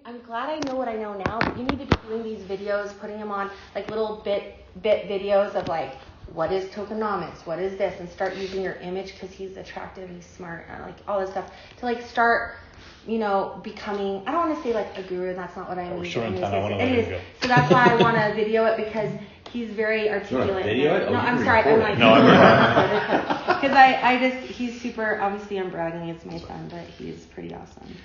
I'm glad I know what I know now, but you need to be doing these videos, putting them on like little bit videos of like, what is tokenomics? What is this? And start using your image because he's attractive, he's smart, and like all this stuff to like start, becoming, I don't want to say like a guru, that's not what I mean. We're short on time, I want to let him go. So that's why I want to video it because he's very articulate. Video it? No, I'm sorry. I'm like, no, I'm because he's super, obviously I'm bragging, it's my son, but he's pretty awesome.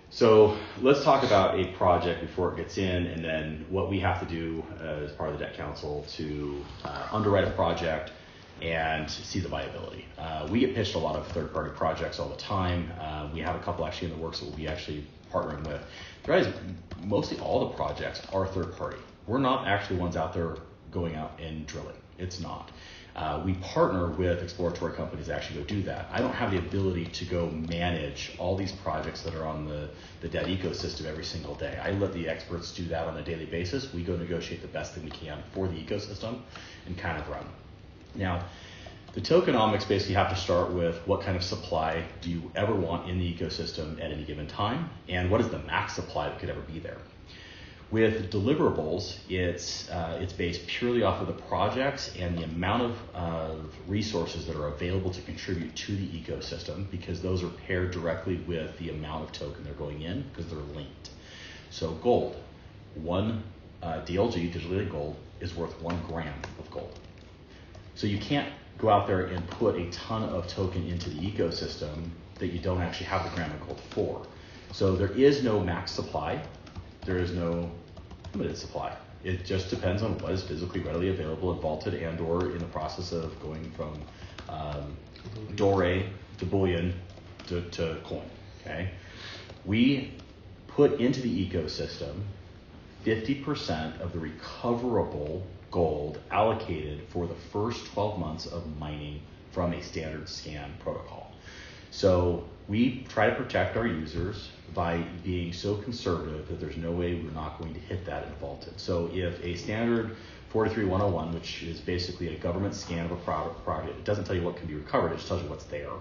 So let's talk about a project before it gets in, and then what we have to do as part of the debt council to underwrite a project and see the viability. We get pitched a lot of third-party projects all the time. We have a couple actually in the works that we'll be actually partnering with. The reality is mostly all the projects are third-party. We're not actually ones out there going out and drilling. It's not. We partner with exploratory companies that actually go do that. I don't have the ability to go manage all these projects that are on the debt ecosystem every single day. I let the experts do that on a daily basis. We go negotiate the best thing we can for the ecosystem and kind of run. Now, the tokenomics basically have to start with what kind of supply do you ever want in the ecosystem at any given time, and what is the max supply that could ever be there. With deliverables, it's based purely off of the projects and the amount of resources that are available to contribute to the ecosystem, because those are paired directly with the amount of token they're going in because they're linked. So gold, one DLG, digitally linked gold, is worth 1 gram of gold. So you can't go out there and put a ton of token into the ecosystem that you don't actually have the gram of gold for. So there is no max supply. There is no limited supply. It just depends on what is physically readily available and vaulted and or in the process of going from Dore to bullion to coin, okay? We put into the ecosystem 50% of the recoverable gold allocated for the first 12 months of mining from a standard scan protocol. So we try to protect our users by being so conservative that there's no way we're not going to hit that and vault it. So if a standard 43101, which is basically a government scan of a project, it doesn't tell you what can be recovered, it just tells you what's there.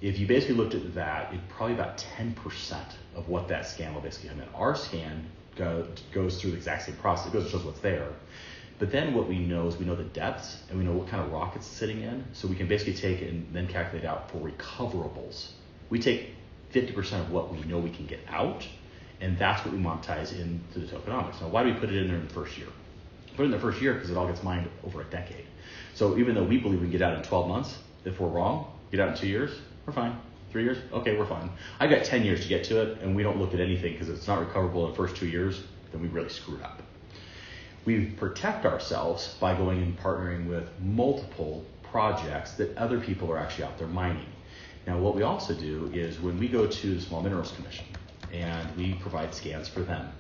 If you basically looked at that, it's probably about 10% of what that scan will basically come in. Our scan goes through the exact same process. It goes and shows what's there. But then what we know is we know the depths and we know what kind of rock it's sitting in. So we can basically take it and then calculate out for recoverables. We take 50% of what we know we can get out, and that's what we monetize into the tokenomics. Now, why do we put it in there in the first year? Put it in the first year because it all gets mined over a decade. So even though we believe we can get out in 12 months, if we're wrong, get out in 2 years, we're fine. 3 years, okay, we're fine. I got 10 years to get to it, and we don't look at anything because it's not recoverable in the first 2 years, then we really screwed up. We protect ourselves by going and partnering with multiple projects that other people are actually out there mining. Now, what we also do is when we go to the Small Minerals Commission and we provide scans for them,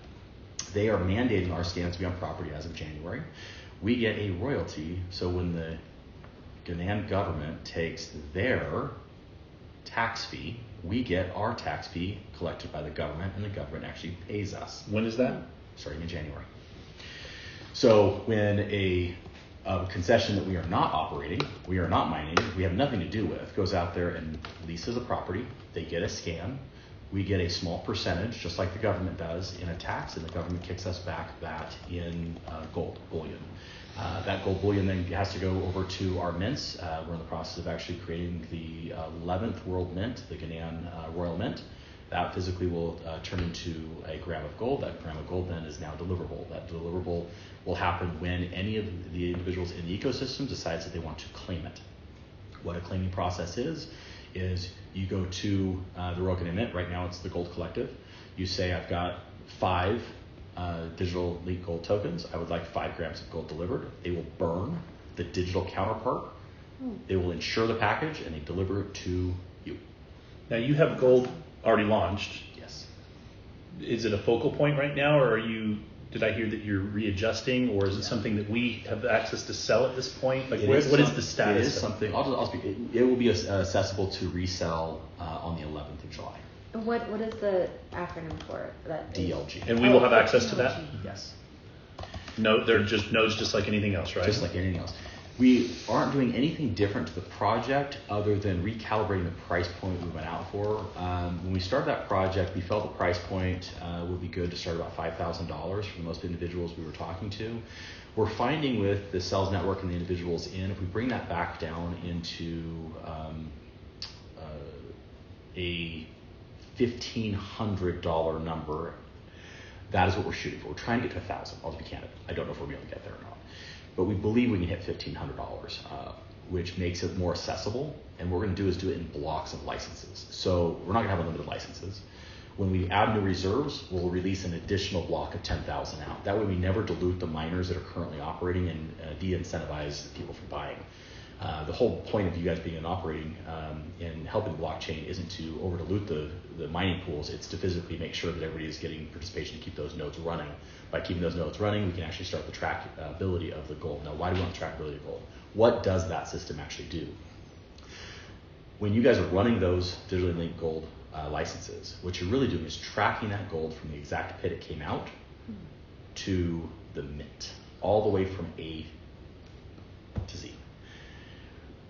they are mandating our scans to be on property as of January. We get a royalty, so when the Ghanaian government takes their tax fee, we get our tax fee collected by the government, and the government actually pays us. When is that? Starting in January. So when a concession that we are not operating, we are not mining, we have nothing to do with, goes out there and leases a property, they get a scan, we get a small percentage, just like the government does, in a tax, and the government kicks us back that in gold bullion. That gold bullion then has to go over to our mints. We're in the process of actually creating the 11th world mint, the Ghanaian Royal Mint. That physically will turn into a gram of gold. That gram of gold then is now deliverable. That deliverable will happen when any of the individuals in the ecosystem decides that they want to claim it. What a claiming process is you go to the Royal Ghanaian Mint. Right now it's the Gold Collective. You say, I've got 5 digital leak gold tokens. I would like 5 grams of gold delivered. They will burn the digital counterpart. They will insure the package, and they deliver it to you. Now you have gold already launched. Yes. Is it a focal point right now, or did I hear that you're readjusting, or is it something that we have access to sell at this point? Like, what is the status? It is something, I'll speak. It will be accessible to resell on the 11th of July. What is the acronym for it? DLG. And we will have access to that? Yes. No, they're just nodes just like anything else, right? Just like anything else. We aren't doing anything different to the project other than recalibrating the price point we went out for. When we started that project, we felt the price point would be good to start about $5,000 for most individuals we were talking to. We're finding with the sales network and the individuals if we bring that back down into a $1,500 number, that is what we're shooting for. We're trying to get to $1,000. I'll just be candid. I don't know if we're going to get there or not. But we believe we can hit $1,500, which makes it more accessible. And what we're going to do is do it in blocks of licenses. So we're not going to have unlimited licenses. When we add new reserves, we'll release an additional block of 10,000 out. That way we never dilute the miners that are currently operating and de-incentivize people from buying. The whole point of you guys being an operating and helping the blockchain isn't to over dilute the mining pools. It's to physically make sure that everybody is getting participation to keep those nodes running. By keeping those nodes running, we can actually start the trackability of the gold. Now, why do we want trackability of gold? What does that system actually do? When you guys are running those digitally linked gold licenses, what you're really doing is tracking that gold from the exact pit it came out to the mint, all the way from A to Z.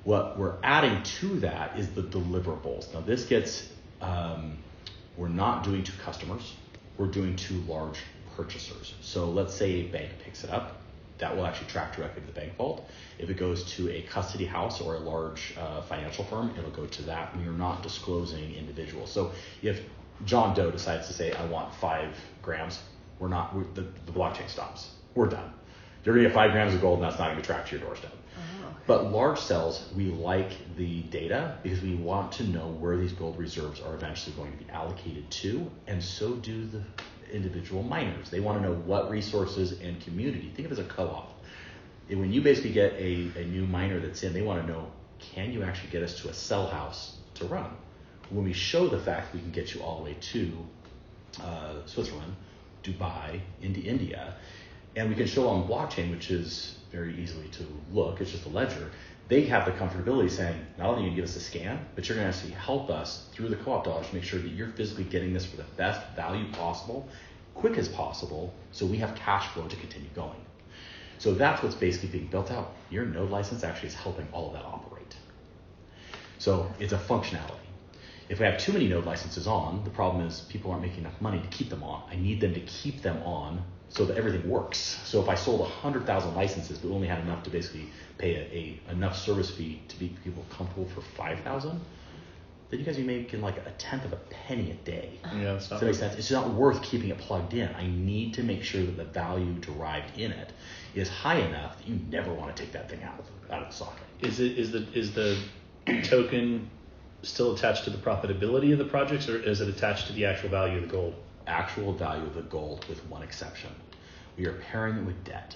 What we're adding to that is the deliverables. Now this gets, we're not doing to customers, we're doing to large purchasers. So let's say a bank picks it up, that will actually track directly to the bank vault. If it goes to a custody house or a large financial firm, it'll go to that. We are not disclosing individuals. So if John Doe decides to say, I want 5 grams, the blockchain stops. We're done. You're gonna get 5 grams of gold and that's not gonna be tracked to your doorstep. But large cells, we like the data because we want to know where these gold reserves are eventually going to be allocated to, and so do the individual miners. They want to know what resources and community. Think of it as a co-op. And when you basically get a new miner that's in, they want to know, can you actually get us to a cell house to run? When we show the fact we can get you all the way to Switzerland, Dubai, into India, and we can show on blockchain, which is very easily to look, it's just a ledger, they have the comfortability saying, not only are you going to give us a scan, but you're going to actually help us through the co-op dollars to make sure that you're physically getting this for the best value possible, quick as possible, so we have cash flow to continue going. So that's what's basically being built out. Your node license actually is helping all of that operate. So it's a functionality. If we have too many node licenses on, the problem is people aren't making enough money to keep them on. I need them to keep them on so that everything works. So if I sold 100,000 licenses but only had enough to basically pay enough service fee to be people comfortable for 5,000, then you guys are making like a tenth of a penny a day. Yeah, that's not Does that make sense? It's not worth keeping it plugged in. I need to make sure that the value derived in it is high enough that you never want to take that thing out of the socket. Is the token still attached to the profitability of the projects, or is it attached to the actual value of the gold? Actual value of the gold, with one exception. We are pairing it with debt.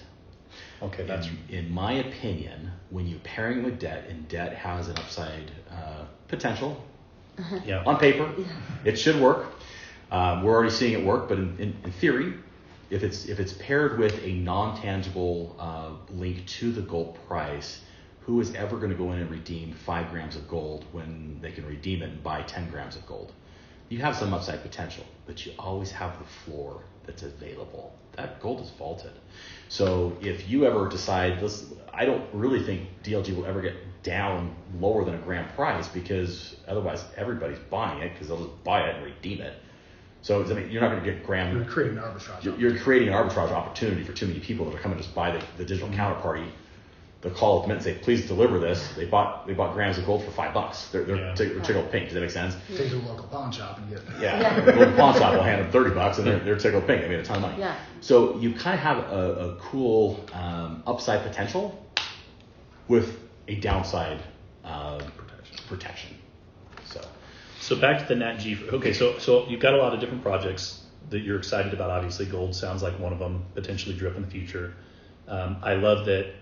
Okay, that's in my opinion, when you're pairing it with debt, and debt has an upside potential. Yeah. On paper, it should work. We're already seeing it work, but in theory, if it's paired with a non-tangible link to the gold price, who is ever going to go in and redeem 5 grams of gold when they can redeem it and buy 10 grams of gold? You have some upside potential, but you always have the floor that's available. That gold is vaulted. So if you ever decide, I don't really think DLG will ever get down lower than a gram price, because otherwise everybody's buying it because they'll just buy it and redeem it. So I mean, you're not going to get gram. You're creating an arbitrage. You're creating an arbitrage opportunity for too many people that are coming to just buy the digital counterparty. They'll call at the minute and say, please deliver this. They bought grams of gold for $5. They're tickled pink. Does that make sense? Take to a local pawn shop and get. The local pawn shop will hand them $30 and they're tickled pink. They made a ton of money. Yeah. So you kind of have a cool upside potential with a downside protection. So back to the Nat-G. Okay, so you've got a lot of different projects that you're excited about. Obviously, gold sounds like one of them, potentially drip in the future. I love that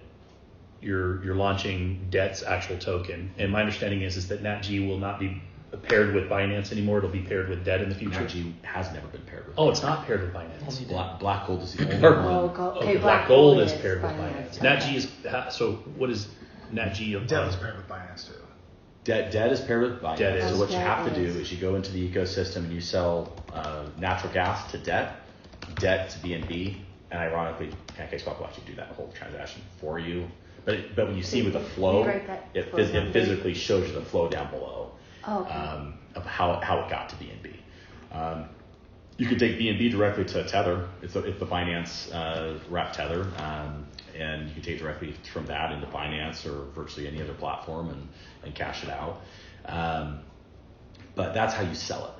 you're launching DEBT's actual token, and my understanding is that Nat-G will not be paired with Binance anymore. It'll be paired with DEBT in the future. Nat-G has never been paired with. Oh, it's not paired with Binance. Black gold is the only one. Okay, black gold is paired with Binance. Nat-G is so. What is Nat-G? DEBT is paired with Binance too. DEBT is paired with Binance. DEBT is. So what you have to do is you go into the ecosystem and you sell natural gas to DEBT, DEBT to BNB, and ironically, PancakeSwap will actually do that whole transaction for you. But when you see with the flow, Rewrite that it flow down. physically shows you the flow down below. Oh, okay. Of how it got to B&B. You can take B&B directly to Tether. It's the Binance wrap Tether, and you can take it directly from that into Binance or virtually any other platform and cash it out. But that's how you sell it.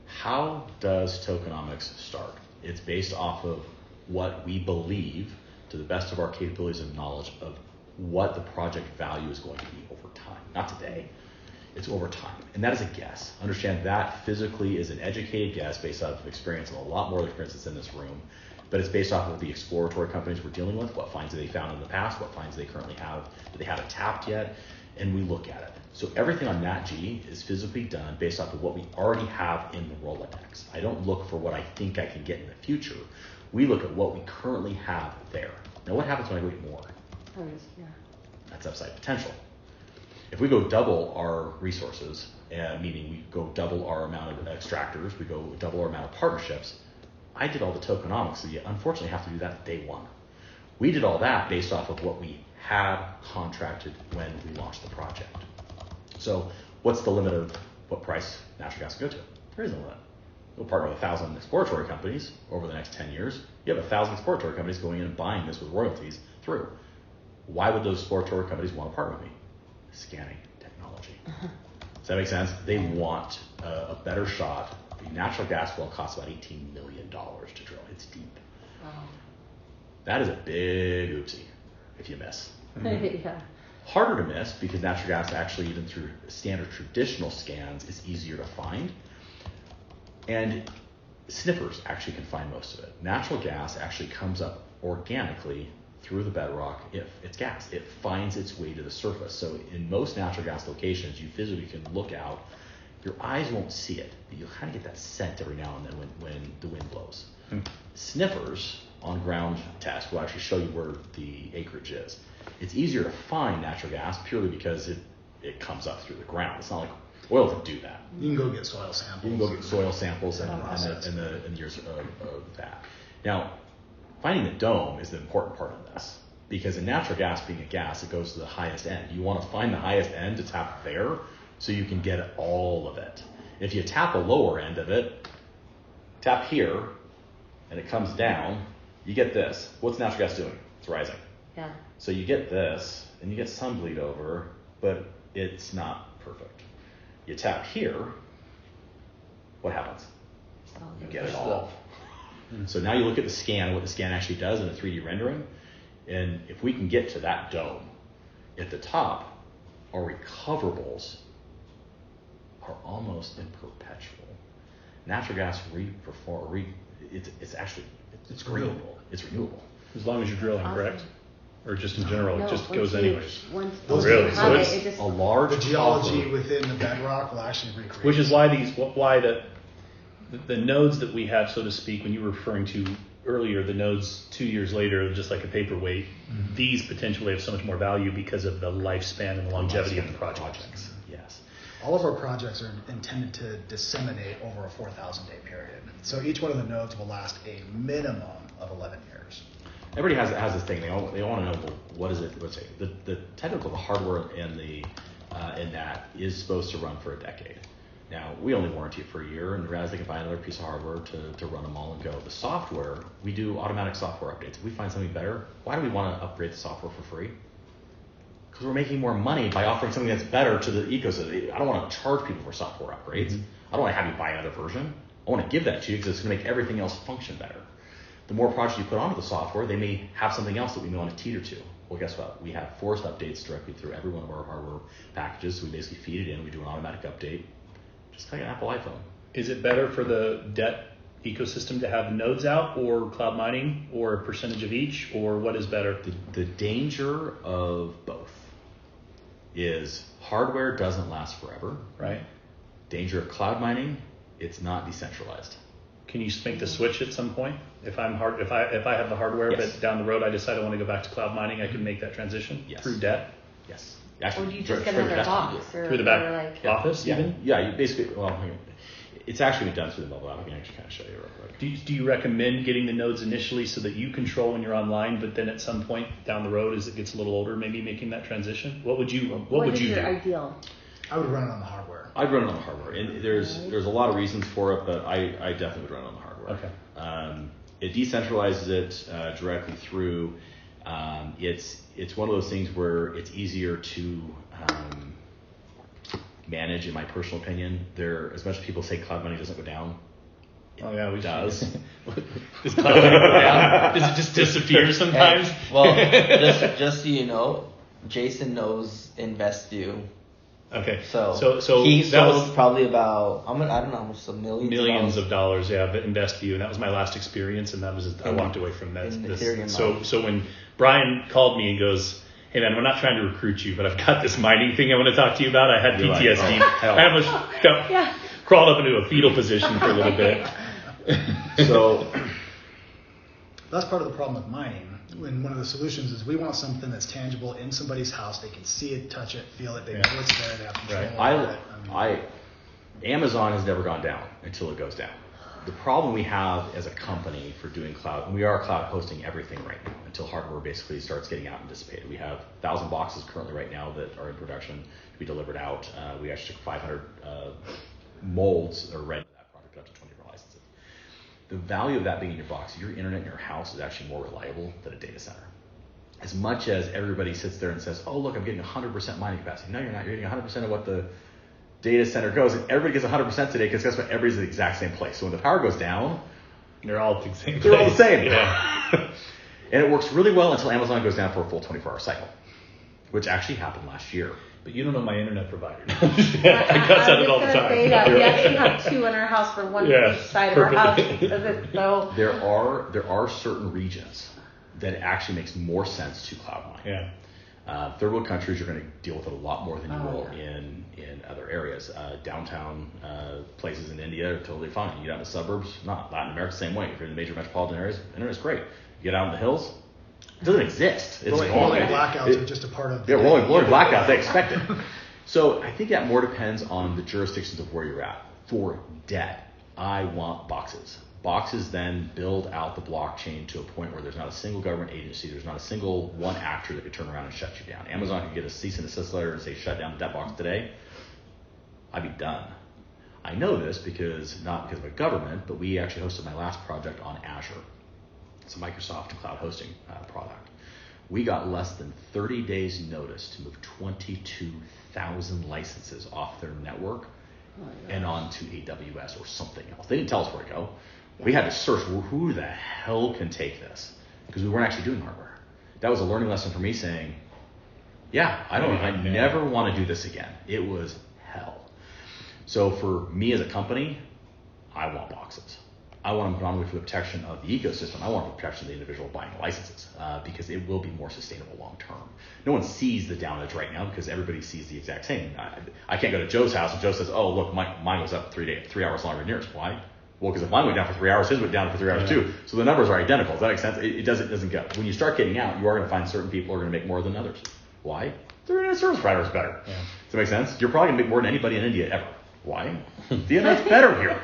How does tokenomics start? It's based off of what we believe, to the best of our capabilities and knowledge, of what the project value is going to be over time, not today. It's over time, and that is a guess. Understand that physically is an educated guess based off of experience, and a lot more experience that's in this room, but it's based off of the exploratory companies we're dealing with, what finds they found in the past, what finds they currently have that they haven't tapped yet, and we look at it. So everything on Nat-G is physically done based off of what we already have in the Rolodex. I don't look for what I think I can get in the future. We look at what we currently have there. Now what happens when I go get more? Yeah. That's upside potential. If we go double our resources, meaning we go double our amount of extractors, we go double our amount of partnerships, I did all the tokenomics, so you unfortunately have to do that day one. We did all that based off of what we had contracted when we launched the project. So what's the limit of what price natural gas can go to? There is no limit. We'll partner with 1,000 exploratory companies over the next 10 years. You have 1,000 exploratory companies going in and buying this with royalties through. Why would those exploratory companies want to partner with me? Scanning technology. Does that make sense? They want a better shot. The natural gas well costs about $18 million to drill. It's deep. Wow. That is a big oopsie if you miss. Yeah. Harder to miss because natural gas actually, even through standard traditional scans, is easier to find. And sniffers actually can find most of it. Natural gas actually comes up organically through the bedrock. If it's gas, it finds its way to the surface. So in most natural gas locations, you physically can look out. Your eyes won't see it, but you'll kind of get that scent every now and then when the wind blows. Sniffers on ground test will actually show you where the acreage is. It's easier to find natural gas purely because it comes up through the ground. It's not like oil can do that. You can go get soil samples. You can go get soil samples and the years of that. Now, finding the dome is the important part of this, because in natural gas being a gas, it goes to the highest end. You want to find the highest end to tap there so you can get all of it. If you tap a lower end of it, tap here, and it comes down, you get this. What's natural gas doing? It's rising. Yeah. So you get this, and you get some bleed over, but it's not perfect. You tap here, what happens? You get it all. So now you look at the scan, what the scan actually does in a 3D rendering, and if we can get to that dome, at the top, our recoverables are almost in perpetual. Natural gas it's renewable. It's renewable. As long as you're drilling, Awesome. correct? Or just in general, No, it just once goes you- anyways. Once Those you really? have So it, it's it just A large The geology coffer. within the bedrock will actually recreate. Which is why the nodes that we have, so to speak, when you were referring to earlier, the nodes 2 years later, just like a paperweight, these potentially have so much more value because of the lifespan and the longevity of the projects. Yes. All of our projects are intended to disseminate over a 4,000-day period. So each one of the nodes will last a minimum of 11 years. Everybody has this thing. They want to know, well, what is it? Let's say the technical, the hardware, and in that is supposed to run for a decade. Now we only warranty it for a year, and realize they can buy another piece of hardware to run them all and go. The software, we do automatic software updates. If we find something better, why do we want to upgrade the software for free? Because we're making more money by offering something that's better to the ecosystem. I don't want to charge people for software upgrades. I don't want to have you buy another version. I want to give that to you because it's going to make everything else function better. The more projects you put onto the software, they may have something else that we may want to teeter to. Well, guess what? We have forced updates directly through every one of our hardware packages. So we basically feed it in. We do an automatic update, just like an Apple iPhone. Is it better for the debt ecosystem to have nodes out, or cloud mining, or a percentage of each, or what is better? The danger of both is hardware doesn't last forever. Right? Danger of cloud mining, it's not decentralized. Can you make the switch at some point? If I have the hardware, Yes. but down the road I decide I want to go back to cloud mining, I can make that transition Yes. through debt, Yes. Or Actually, do you just get through another investment. box? Or, through the back or like, office, Yeah, even. yeah. You basically, well, It's actually been done through the mobile app. I can actually kind of show you real quick. Do you recommend getting the nodes initially so that you control when you're online, but then at some point down the road, as it gets a little older, maybe making that transition? What would you What is do? your ideal? I would run it on the hardware. I'd run it on the hardware, and there's a lot of reasons for it, but I definitely would run it on the hardware. Okay. It decentralizes it directly through. It's one of those things where it's easier to manage, in my personal opinion. As much as people say cloud money doesn't go down, it does. Does cloud money go down? Does it just disappear sometimes? Hey, well, just so you know, Jason knows InvestView. Okay. So he sold probably about I don't know how much, millions of dollars, yeah, but InvestView, and that was my last experience, and that was I walked away from that. So when Brian called me and goes, "Hey man, we're not trying to recruit you, but I've got this mining thing I want to talk to you about." I had PTSD. I almost crawled up into a fetal position for a little bit. So that's part of the problem with mining. And one of the solutions is we want something that's tangible in somebody's house. They can see it, touch it, feel it. They know it's there. They have control over it. Amazon has never gone down until it goes down. The problem we have as a company for doing cloud, and we are cloud hosting everything right now until hardware basically starts getting out and dissipated. We have 1,000 boxes currently right now that are in production to be delivered out. We actually took 500 molds that are ready for that product up to 20 different licenses. The value of that being in your box, your internet in your house is actually more reliable than a data center. As much as everybody sits there and says, "Oh, look, I'm getting 100% mining capacity." No, you're not. You're getting 100% of what the data center goes. And everybody gets 100% today because guess what? Everybody's at the exact same place. So when the power goes down, they're all the same. They're all the same. Yeah. And it works really well until Amazon goes down for a full 24-hour cycle, which actually happened last year. But you don't know my internet provider. I cuss at it all the time. We actually have two in our house for one each side of our house because it's so. There are certain regions that it actually makes more sense to cloud mine. Yeah. Third world countries, you're going to deal with it a lot more than you will in other areas. Downtown places in India are totally fine. You get out in the suburbs, not. Latin America, same way. If you're in the major metropolitan areas, internet's great. You get out in the hills, it doesn't exist. It's rolling blackouts are just a part of. Yeah, rolling blackouts. They expect it. So I think that more depends on the jurisdictions of where you're at. For debt, I want boxes. Boxes then build out the blockchain to a point where there's not a single government agency, there's not a single one actor that could turn around and shut you down. Amazon could get a cease and desist letter and say shut down the debt box today. I'd be done. I know this not because of a government, but we actually hosted my last project on Azure. It's a Microsoft cloud hosting product. We got less than 30 days notice to move 22,000 licenses off their network and onto AWS or something else. They didn't tell us where to go. We had to search, who the hell can take this? Because we weren't actually doing hardware. That was a learning lesson for me saying, I never want to do this again. It was hell. So for me as a company, I want boxes. I want them not only for the protection of the ecosystem, I want the protection of the individual buying licenses because it will be more sustainable long term. No one sees the damage right now because everybody sees the exact same. I can't go to Joe's house and Joe says, "Oh, look, mine was up 3 hours longer than yours." Why? Well, because if mine went down for 3 hours, his went down for 3 hours too. So the numbers are identical. Does that make sense? It doesn't go. When you start getting out, you are going to find certain people are going to make more than others. Why? Their internet service provider is better. Yeah. Does that make sense? You're probably going to make more than anybody in India ever. Why? The internet's better here.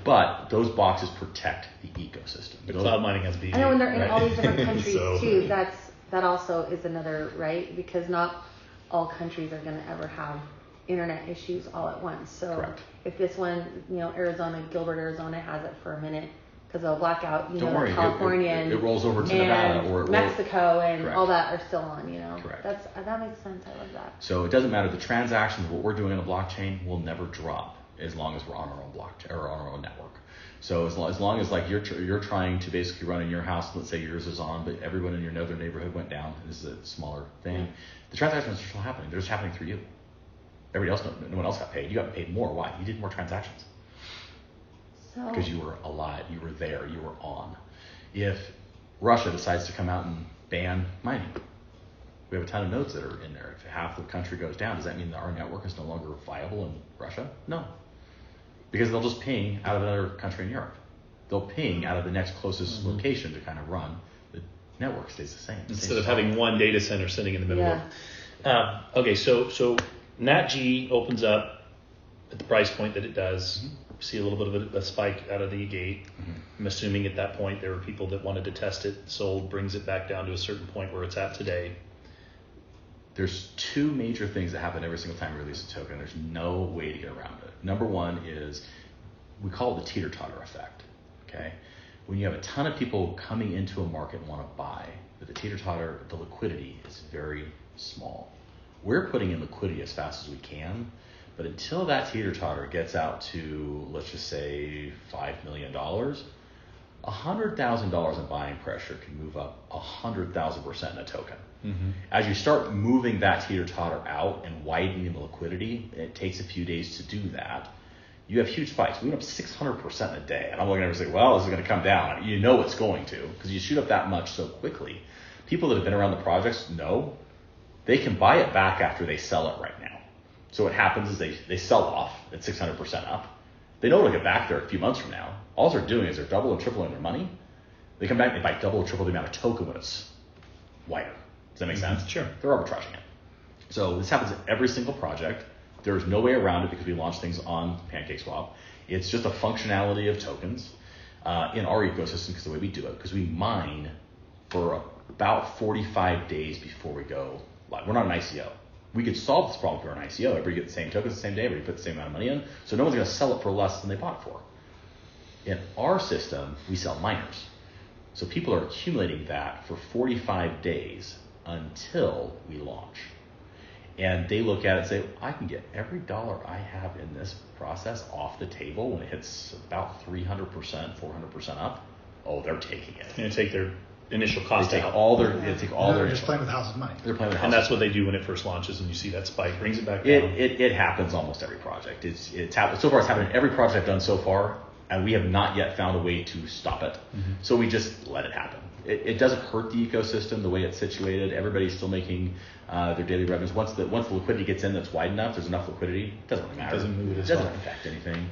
But those boxes protect the ecosystem. The cloud mining has been. I know, and they're in all these different countries too. That also is another, right? Because not all countries are going to ever have internet issues all at once. So Correct. If this one, Gilbert, Arizona has it for a minute because of a blackout, Don't worry, California it rolls over to Nevada or Mexico and Correct. all that are still on. Correct. That makes sense. I love that. So it doesn't matter. The transactions, what we're doing on the blockchain, will never drop as long as we're on our own blockchain or on our own network. So as long as like you're trying to basically run in your house, let's say yours is on, but everyone in your other neighborhood went down. This is a smaller thing. The transactions are still happening. They're just happening through you. Everybody else, no one else got paid. You got paid more. Why? You did more transactions. Because you were alive. You were there. You were on. If Russia decides to come out and ban mining, we have a ton of nodes that are in there. If half the country goes down, does that mean that our network is no longer viable in Russia? No. Because they'll just ping out of another country in Europe. They'll ping out of the next closest location to kind of run. The network stays the same. Instead of having one data center sitting in the middle of Yeah. Okay, so Nat-G opens up at the price point that it does, see a little bit of a spike out of the gate. I'm assuming at that point there were people that wanted to test it, sold, brings it back down to a certain point where it's at today. There's two major things that happen every single time you release a token. There's no way to get around it. Number one is, we call it the teeter-totter effect, okay? When you have a ton of people coming into a market and want to buy, but the teeter-totter, the liquidity is very small. We're putting in liquidity as fast as we can, but until that teeter-totter gets out to, let's just say, $5 million, $100,000 in buying pressure can move up 100,000% in a token. As you start moving that teeter-totter out and widening the liquidity, it takes a few days to do that. You have huge spikes. We went up 600% in a day. And I'm looking at it and say, well, this is going to come down. You know it's going to, because you shoot up that much so quickly. People that have been around the projects know they can buy it back after they sell it right now. So what happens is they sell off at 600% up. They know it'll get back there a few months from now. All they're doing is they're double and tripling their money. They come back and they buy double or triple the amount of token when it's wider. Does that make sense? Sure. They're arbitraging it. So this happens at every single project. There's no way around it because we launch things on PancakeSwap. It's just a functionality of tokens in our ecosystem because the way we do it, because we mine for about 45 days before we go live. We're not an ICO. We could solve this problem if we're an ICO. Everybody gets the same tokens the same day. Everybody put the same amount of money in. So no one's going to sell it for less than they bought it for. In our system, we sell miners. So people are accumulating that for 45 days until we launch. And they look at it and say, I can get every dollar I have in this process off the table when it hits about 300%, 400% up. Oh, they're taking it. And take their initial cost They take out. all their, they take all They're their. just playing with the house's money. They're playing with the And house. that's what they do when it first launches, and you see that spike, brings it back down. It happens almost every project. It's happened so far. It's happened in every project I've done so far, and we have not yet found a way to stop it. So we just let it happen. It doesn't hurt the ecosystem the way it's situated. Everybody's still making their daily revenues. Once the liquidity gets in, that's wide enough. There's enough liquidity. It doesn't really matter. It doesn't move it as doesn't far. affect anything.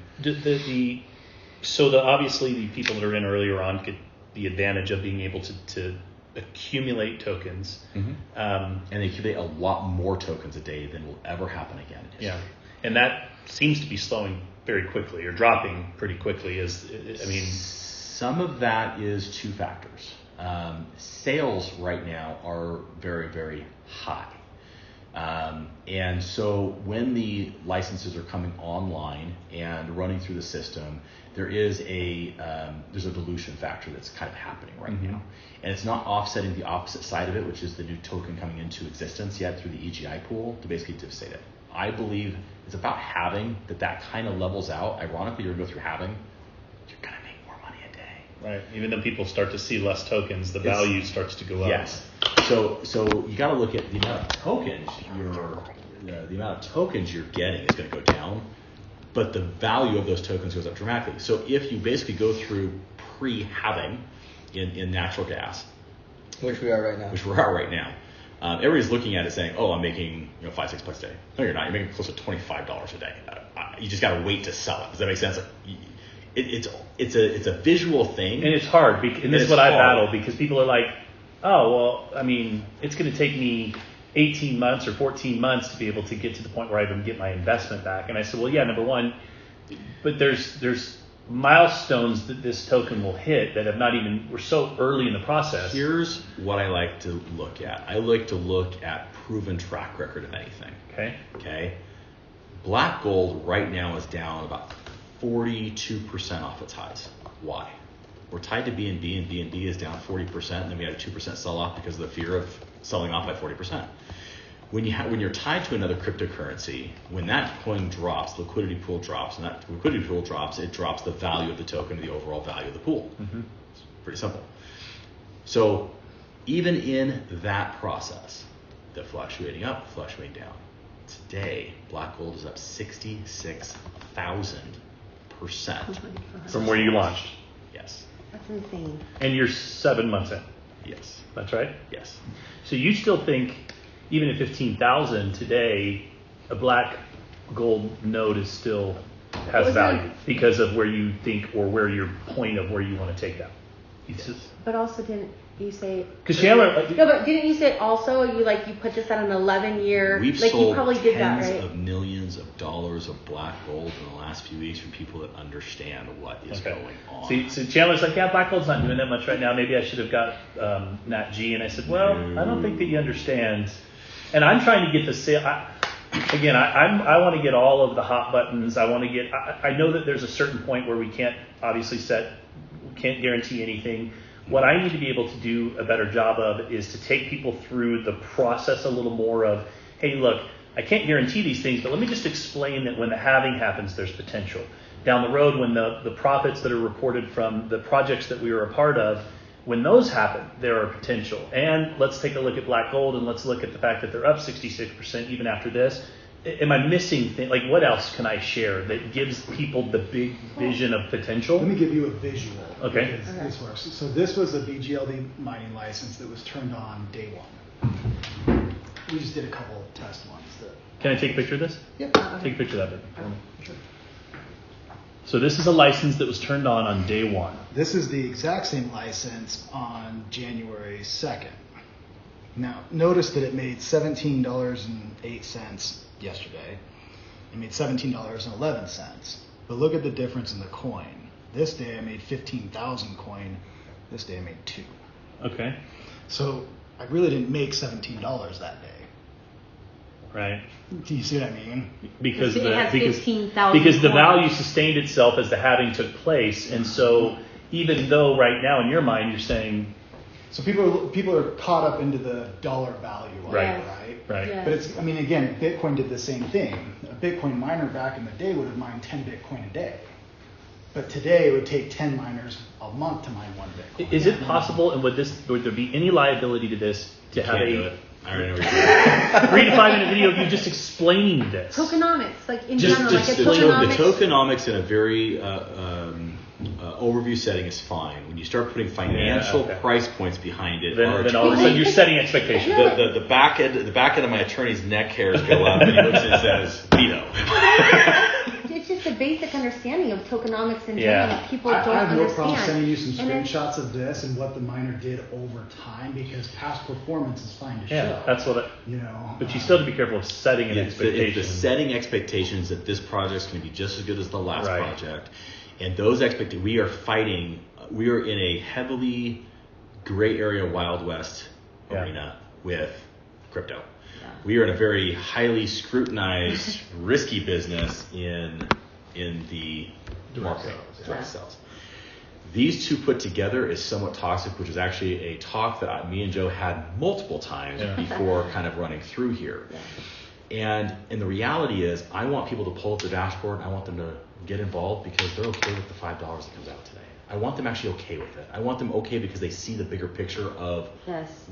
Obviously the people that are in earlier on get the advantage of being able to accumulate tokens. And they accumulate a lot more tokens a day than will ever happen again in history. Yeah, and that seems to be slowing very quickly or dropping pretty quickly. Some of that is two factors. Sales right now are very, very high. And so when the licenses are coming online and running through the system, there's a dilution factor that's kind of happening right now. And it's not offsetting the opposite side of it, which is the new token coming into existence yet through the EGI pool to basically devastate it. I believe it's about halving that kind of levels out. Ironically, you're going to go through halving, you're going to make more money a day. right. Even though people start to see less tokens, the value starts to go up. Yes. So you got to look at the amount of tokens you're getting is going to go down, but the value of those tokens goes up dramatically. So if you basically go through pre-halving in natural gas, Which we are right now. everybody's looking at it saying, "Oh, I'm making $5-6 a day." No, you're not. You're making close to $25 a day. You just got to wait to sell it. Does that make sense? It's a visual thing, And it's hard, and this is what I battle, because people are like, "Oh, well, I mean, it's going to take me 18 months or 14 months to be able to get to the point where I can get my investment back." And I said, well, yeah, number one, but there's milestones that this token will hit that we're so early in the process. Here's what I like to look at. I like to look at proven track record of anything. Okay. Black gold right now is down about 42% off its highs. Why? We're tied to BNB, and BNB is down 40%, and then we had a 2% sell-off because of the fear of selling off by 40%. When you're tied to another cryptocurrency, when that coin drops, liquidity pool drops, and that liquidity pool drops, it drops the value of the token to the overall value of the pool. It's pretty simple. So even in that process, they're fluctuating up, fluctuating down. Today, black gold is up 66,000% From where you launched. Yes. That's insane. And you're 7 months in. Yes. That's right? Yes. So you still think, even at 15,000 today, a black gold node is still has value because of where you think, or where your point of where you want to take that. But also didn't you say? Because Chandler. No, but didn't you say also you put this at an 11-year? We've like sold you probably did that, right? tens of millions of dollars of black gold in the last few weeks from people that understand what is going on. See, so Chandler's like, yeah, black gold's not doing that much right now. Maybe I should have got Nat-G. And I said, well, I don't think that you understand. And I'm trying to get the sale. I want to get all of the hot buttons. I want to get. I know that there's a certain point where we can't obviously can't guarantee anything. What I need to be able to do a better job of is to take people through the process a little more of, hey, look, I can't guarantee these things, but let me just explain that when the halving happens, there's potential. Down the road, when the profits that are reported from the projects that we were a part of, when those happen, there are potential. And let's take a look at black gold, and let's look at the fact that they're up 66% even after this. Am I missing things? Like, what else can I share that gives people the big vision of potential? Let me give you a visual. Okay. This works. So this was a BGLD mining license that was turned on day one. We just did a couple test ones. Can I take a picture of this? Yep. Take a picture of that. Sure. So this is a license that was turned on day one. This is the exact same license on January 2nd. Now, notice that it made $17.08 yesterday. It made $17.11. But look at the difference in the coin. This day I made 15,000 coin. This day I made 2. Okay. So I really didn't make $17 that day. Right. Do you see what I mean? Because it has 15,000 the coins. value sustained itself as the halving took place, and so even though right now in your mind you're saying. So people are caught up into the dollar value of right. it, right? Right. Yes. But it's, again, Bitcoin did the same thing. A Bitcoin miner back in the day would have mined 10 Bitcoin a day. But today it would take 10 miners a month to mine 1 Bitcoin. Is it possible, and would there be any liability to this to have I already know what you're saying. 3 to 5 minute video of you just explaining this? Tokenomics, like in Just general, like a the tokenomics. tokenomics in a very overview setting is fine. When you start putting financial price points behind it, then all of a sudden you're setting expectations. The back end of my attorney's neck hairs go up, and he looks and says, "Veto." It's just a basic understanding of tokenomics in general that people don't I have no understand. problem sending you some And screenshots of this and what the miner did over time, because past performance is fine to show. Yeah, that's what. But you still have to be careful of setting an expectation. It's the setting expectations that this project's going to be just as good as the last project, and those expectations we are fighting. We are in a heavily gray area Wild West arena with crypto. We are in a very highly scrutinized, risky business in the market, direct sales. These two put together is somewhat toxic, which is actually a talk that me and Joe had multiple times before kind of running through here. And the reality is, I want people to pull up their dashboard, and I want them to get involved because they're okay with the $5 that comes out today. I want them actually okay with it. I want them okay because they see the bigger picture of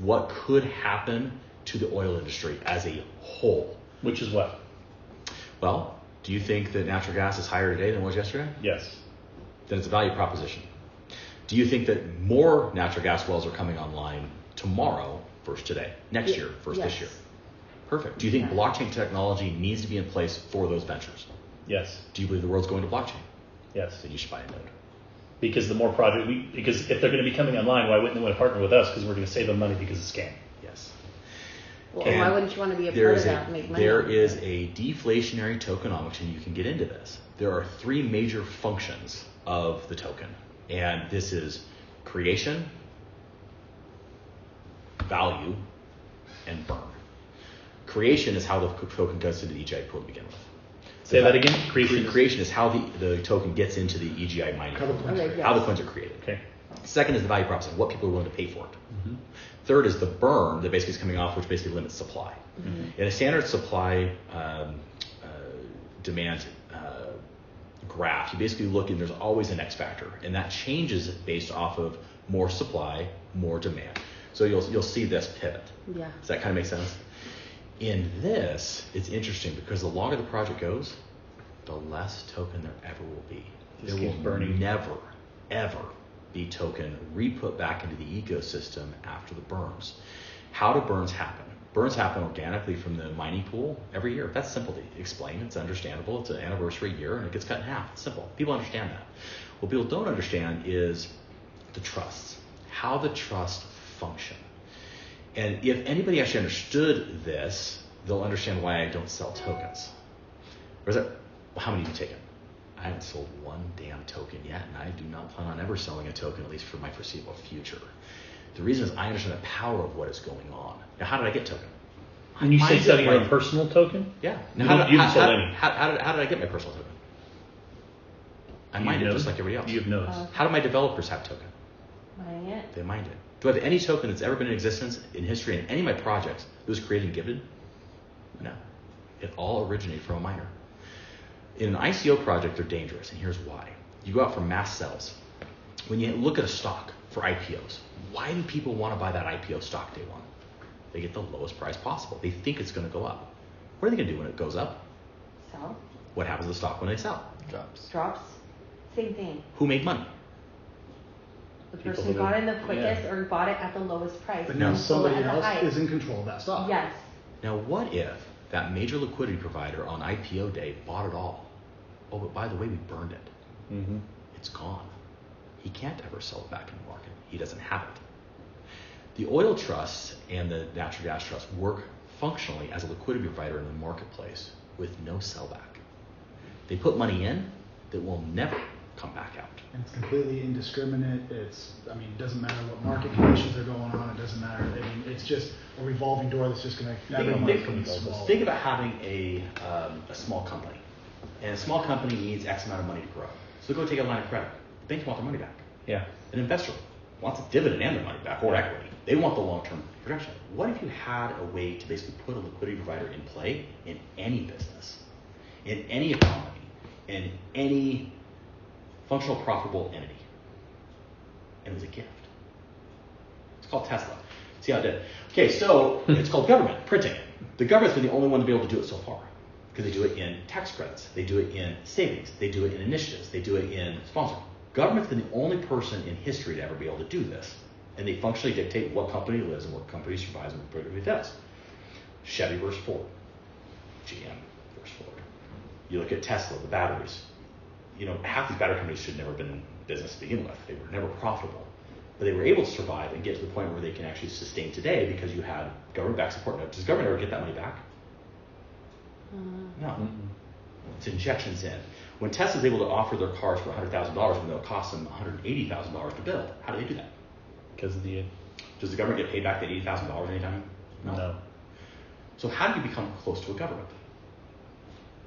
what could happen to the oil industry as a whole. Which is what? Well, do you think that natural gas is higher today than it was yesterday? Yes. Then it's a value proposition. Do you think that more natural gas wells are coming online tomorrow versus today, next year versus this year? Perfect. Do you think blockchain technology needs to be in place for those ventures? Yes. Do you believe the world's going to blockchain? Yes. Then you should buy a node. Because the more because if they're going to be coming online, why wouldn't they want to partner with us? Because we're going to save them money because it's scam. Yes. Well, why wouldn't you want to be a part of that and make money? There is a deflationary tokenomics, and you can get into this. There are 3 major functions of the token, and this is creation, value, and burn. Creation is how the token goes into the EGI pool to begin with. Say that again. Creation is how the token gets into the EGI mining pool. How the coins are created. Okay. Second is the value proposition, what people are willing to pay for it. Mm-hmm. Third is the burn that basically is coming off, which basically limits supply. Mm-hmm. In a standard supply demand graph, you basically look and there's always an X factor, and that changes based off of more supply, more demand. So you'll see this pivot. Yeah. Does that kind of make sense? In this, it's interesting because the longer the project goes, the less token there ever will be. There will never, ever be token re-put back into the ecosystem after the burns. How do burns happen? Burns happen organically from the mining pool every year. That's simple to explain. It's understandable. It's an anniversary year, and it gets cut in half. It's simple. People understand that. What people don't understand is the trusts. how the trust function. And if anybody actually understood this, they'll understand why I don't sell tokens. Or is that, well, how many have you taken? I haven't sold one damn token yet, and I do not plan on ever selling a token, at least for my foreseeable future. The reason is I understand the power of what is going on. Now, how did I get token? When you say selling your own personal token? Yeah. Now, you haven't sold any. How did I get my personal token? I mined it just like everybody else. You have nodes. How do my developers have token? Mining it. They mined it. Do I have any token that's ever been in existence in history in any of my projects that was created and gifted? No. It all originated from a miner. In an ICO project, they're dangerous, and here's why. You go out for mass sells. When you look at a stock for IPOs, why do people want to buy that IPO stock day one? They get the lowest price possible. They think it's going to go up. What are they going to do when it goes up? Sell. What happens to the stock when they sell? Drops. Same thing. Who made money? The person who bought it the quickest or bought it at the lowest price. But now somebody else is in control of that stock. Yes. Now, what if that major liquidity provider on IPO day bought it all? Oh, but by the way, we burned it. Mm-hmm. It's gone. He can't ever sell it back in the market. He doesn't have it. The oil trusts and the natural gas trusts work functionally as a liquidity provider in the marketplace with no sellback. They put money in that will never come back out. And it's completely indiscriminate. It doesn't matter what market conditions are going on. It doesn't matter. It's just a revolving door that's just going to never be swallowed. Think about having a small company. And a small company needs X amount of money to grow. So go take a line of credit. The banks want their money back. Yeah. An investor wants a dividend and their money back, or equity. They want the long-term projection. What if you had a way to basically put a liquidity provider in play in any business, in any economy, in any functional, profitable entity? And it was a gift. It's called Tesla. See how it did? Okay, so it's called government, printing it. The government's been the only one to be able to do it so far, because they do it in tax credits, they do it in savings, they do it in initiatives, they do it in sponsoring. Government's been the only person in history to ever be able to do this. And they functionally dictate what company lives and what company survives and what company does. Chevy versus Ford. GM versus Ford. You look at Tesla, the batteries. Half these battery companies should never have been in business to begin with. They were never profitable. But they were able to survive and get to the point where they can actually sustain today because you had government-backed support. Now, does government ever get that money back? No. Mm-hmm. It's injections in. When Tesla's able to offer their cars for $100,000 when they'll cost them $180,000 to build, how do they do that? Because of the... Does the government get paid back that $80,000 anytime? No. So how do you become close to a government?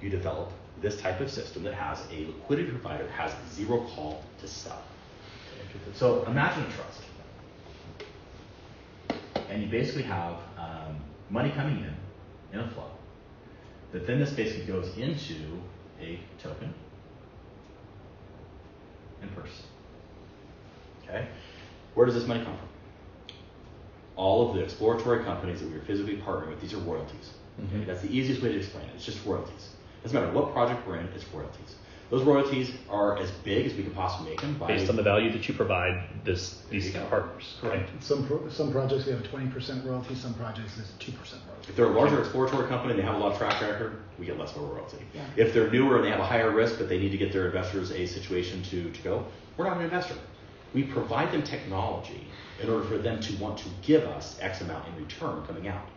You develop this type of system that has a liquidity provider that has zero call to sell. So imagine a trust. And you basically have money coming in a flow. But then this basically goes into a token and purchase. Okay? Where does this money come from? All of the exploratory companies that we are physically partnering with, these are royalties. Okay? Mm-hmm. That's the easiest way to explain it. It's just royalties. It doesn't matter what project we're in, it's royalties. Those royalties are as big as we can possibly make them. Based on the value that you provide these partners. Correct. Some projects we have a 20% royalty, some projects there's a 2% royalty. If they're a larger exploratory company and they have a lot of track record, we get less of a royalty. Yeah. If they're newer and they have a higher risk, but they need to get their investors a situation to go, we're not an investor. We provide them technology in order for them to want to give us X amount in return coming out.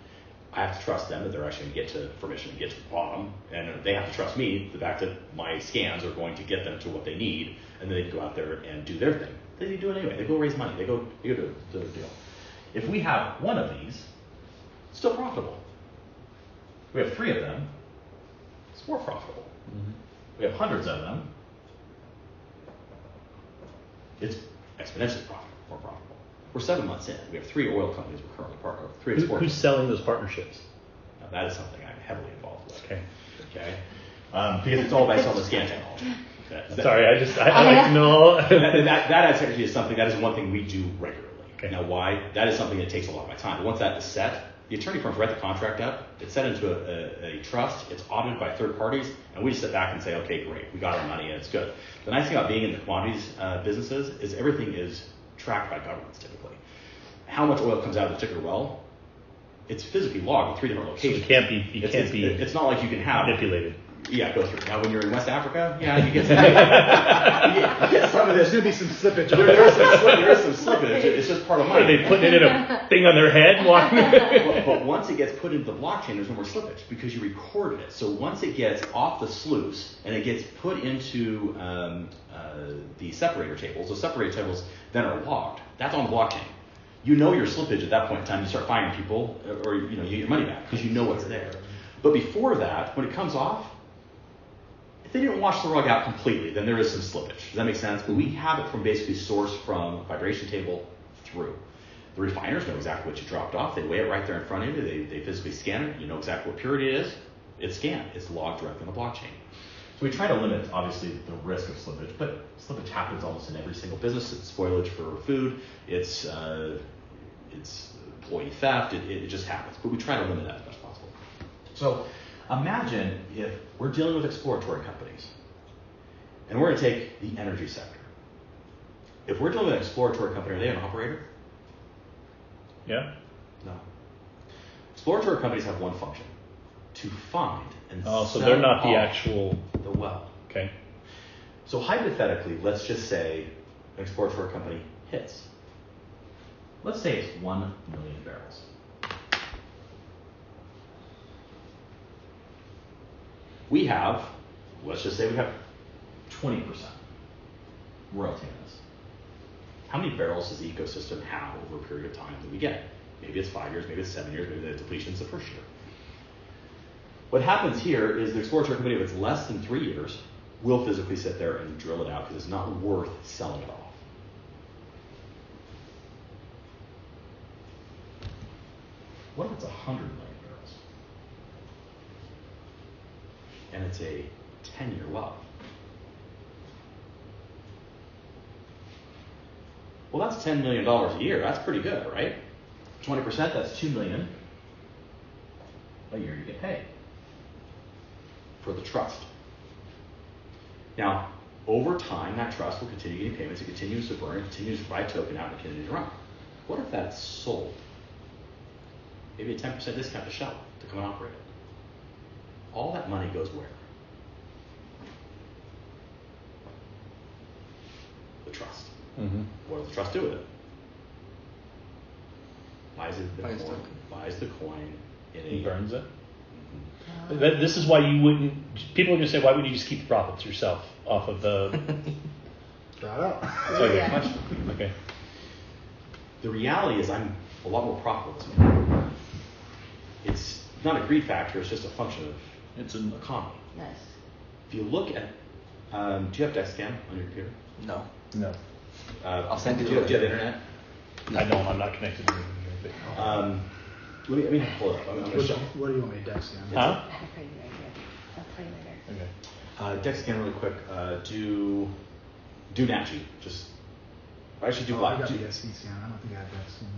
I have to trust them that they're actually going to get to permission to get to the bottom, and they have to trust me, the fact that my scans are going to get them to what they need, and then they go out there and do their thing. They do it anyway. They go raise money. They go do the deal. If we have one of these, it's still profitable. If we have 3 of them, it's more profitable. Mm-hmm. We have hundreds of them, it's exponentially more profitable. We're 7 months in. We have 3 oil companies we're currently partnered with. 3 exporters. Who's selling those partnerships? Now, that is something I'm heavily involved with. Okay. Because it's all based on the scan technology. Sorry, I like to know. that actually is something, that is one thing we do regularly. Okay. Now, why? That is something that takes a lot of my time. But once that is set, the attorney firms write the contract up. It's set into a trust. It's audited by third parties. And we just sit back and say, okay, great. We got our money and it's good. The nice thing about being in the commodities businesses is everything is tracked by governments typically. How much oil comes out of a particular well, it's physically logged in 3 different locations. So it can't be it's not like you can have manipulated. Yeah, go through. Now, when you're in West Africa, you get some, you get some of this. There's going to be some slippage. There is some slippage. It's just part of Are mining. they putting it in a thing on their head? But once it gets put into the blockchain, there's no more slippage because you recorded it. So once it gets off the sluice and it gets put into the separator tables, those separator tables then are logged. That's on the blockchain. You know your slippage at that point in time. You start fining people, or you get your money back because you know what's there. But before that, when it comes off, if they didn't wash the rug out completely, then there is some slippage. Does that make sense? But we have it from basically sourced from vibration table through. The refiners know exactly what you dropped off. They weigh it right there in front of you. They physically scan it. You know exactly what purity it is. It's scanned. It's logged directly on the blockchain. So we try to limit, obviously, the risk of slippage, but slippage happens almost in every single business. It's spoilage for food. It's employee theft. It just happens. But we try to limit that as much as possible. So imagine if we're dealing with exploratory companies, and we're going to take the energy sector. If we're dealing with an exploratory company, are they an operator? Yeah. No. Exploratory companies have one function: to find and sell so they're not the off actual the well. Okay. So hypothetically, let's just say an exploratory company hits. Let's say it's 1 million barrels. Let's just say we have 20% royalty on this. How many barrels does the ecosystem have over a period of time that we get? Maybe it's 5 years, maybe it's 7 years, maybe the depletion is the first year. What happens here is the exploratory company, if it's less than 3 years, will physically sit there and drill it out because it's not worth selling it off. What if it's 100 million barrels? And it's a 10-year well? Well, that's $10 million a year. That's pretty good, right? 20%, that's $2 million a year you get paid for the trust. Now, over time, that trust will continue getting payments. It continues to burn, it continues to provide token out, and continues to run. What if that's sold? Maybe a 10% discount to Shell to come and operate it. All that money goes where? The trust. Mm-hmm. What does the trust do with it? Buys the coin in He a... burns it. But this is why you wouldn't. People are going to say, why wouldn't you just keep the profits yourself off of the? Draw it out. Okay. Yeah. Okay. The reality is, I'm a lot more profitable this way. It's not a greed factor. It's just a function of It's an economy. Nice. If you look at, do you have DexCam on your computer? No. no. I'll send it Do you to have internet? I don't. I'm not connected to anything. Let me pull it up. I'm going to show. What do you want me to dex down? Huh? I'll play you right here. I'll play you later. Okay. DexCam really quick. Do Nat-G. Just actually do I live. got the SC scan. I don't think I have dex scan.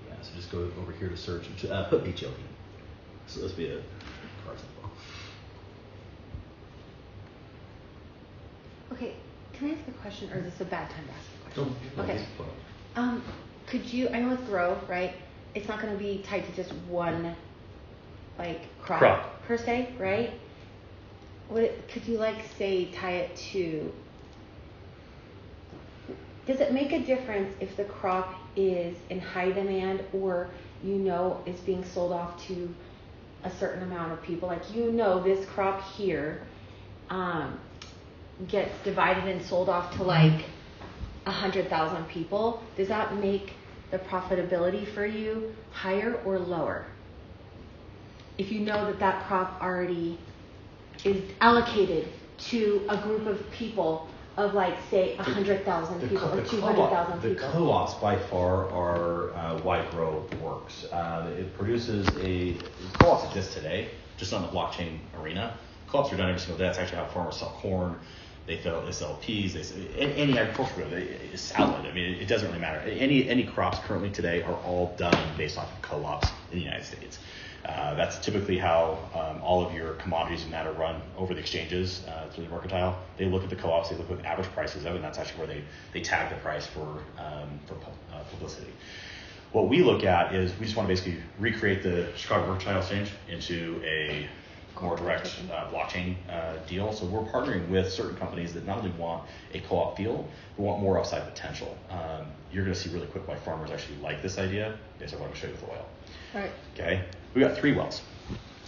Yeah, so just go over here to search. Put HLD. So this will be a card info. Okay, can I ask a question, or is this a bad time to ask a question? Don't. Okay. Could you? I know with grow, right? It's not going to be tied to just one, like crop per se, right? Could you say tie it to? Does it make a difference if the crop is in high demand or is being sold off to a certain amount of people? Like this crop here gets divided and sold off to 100,000 people. Does that make the profitability for you higher or lower? If you know that crop already is allocated to a group of people of say 100,000 people or 200,000 people. The co-ops by far are why grow works. It produces co-ops exist today, just on the blockchain arena. Co-ops are done every single day. That's actually how farmers sell corn. They sell peas. They sell any agricultural salad. I mean, it doesn't really matter. Any crops currently today are all done based off of co-ops in the United States. That's typically how all of your commodities and that are run over the exchanges through the mercantile. They look at the co-ops. They look at what the average prices of, and that's actually where they tag the price for publicity. What we look at is we just want to basically recreate the Chicago Mercantile Exchange into a more direct blockchain deal. So we're partnering with certain companies that not only want a co-op feel, but want more upside potential. You're going to see really quick why farmers actually like this idea. Is what I'm going to show you with oil. All right. Okay, we got 3 wells.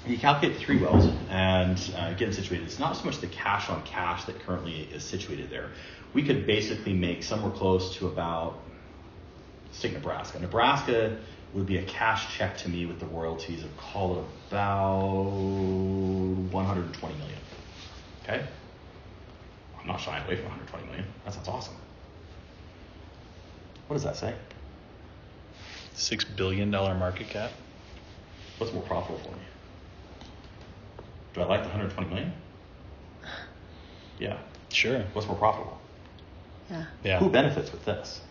You calculate 3 wells and get them situated. It's not so much the cash on cash that currently is situated there. We could basically make somewhere close to about, let's take Nebraska. Nebraska would be a cash check to me with the royalties of, call it about 120 million. Okay? I'm not shying away from 120 million. That sounds awesome. What does that say? $6 billion market cap. What's more profitable for me? Do I like the 120 million? Yeah. Sure. What's more profitable? Yeah. Who benefits with this?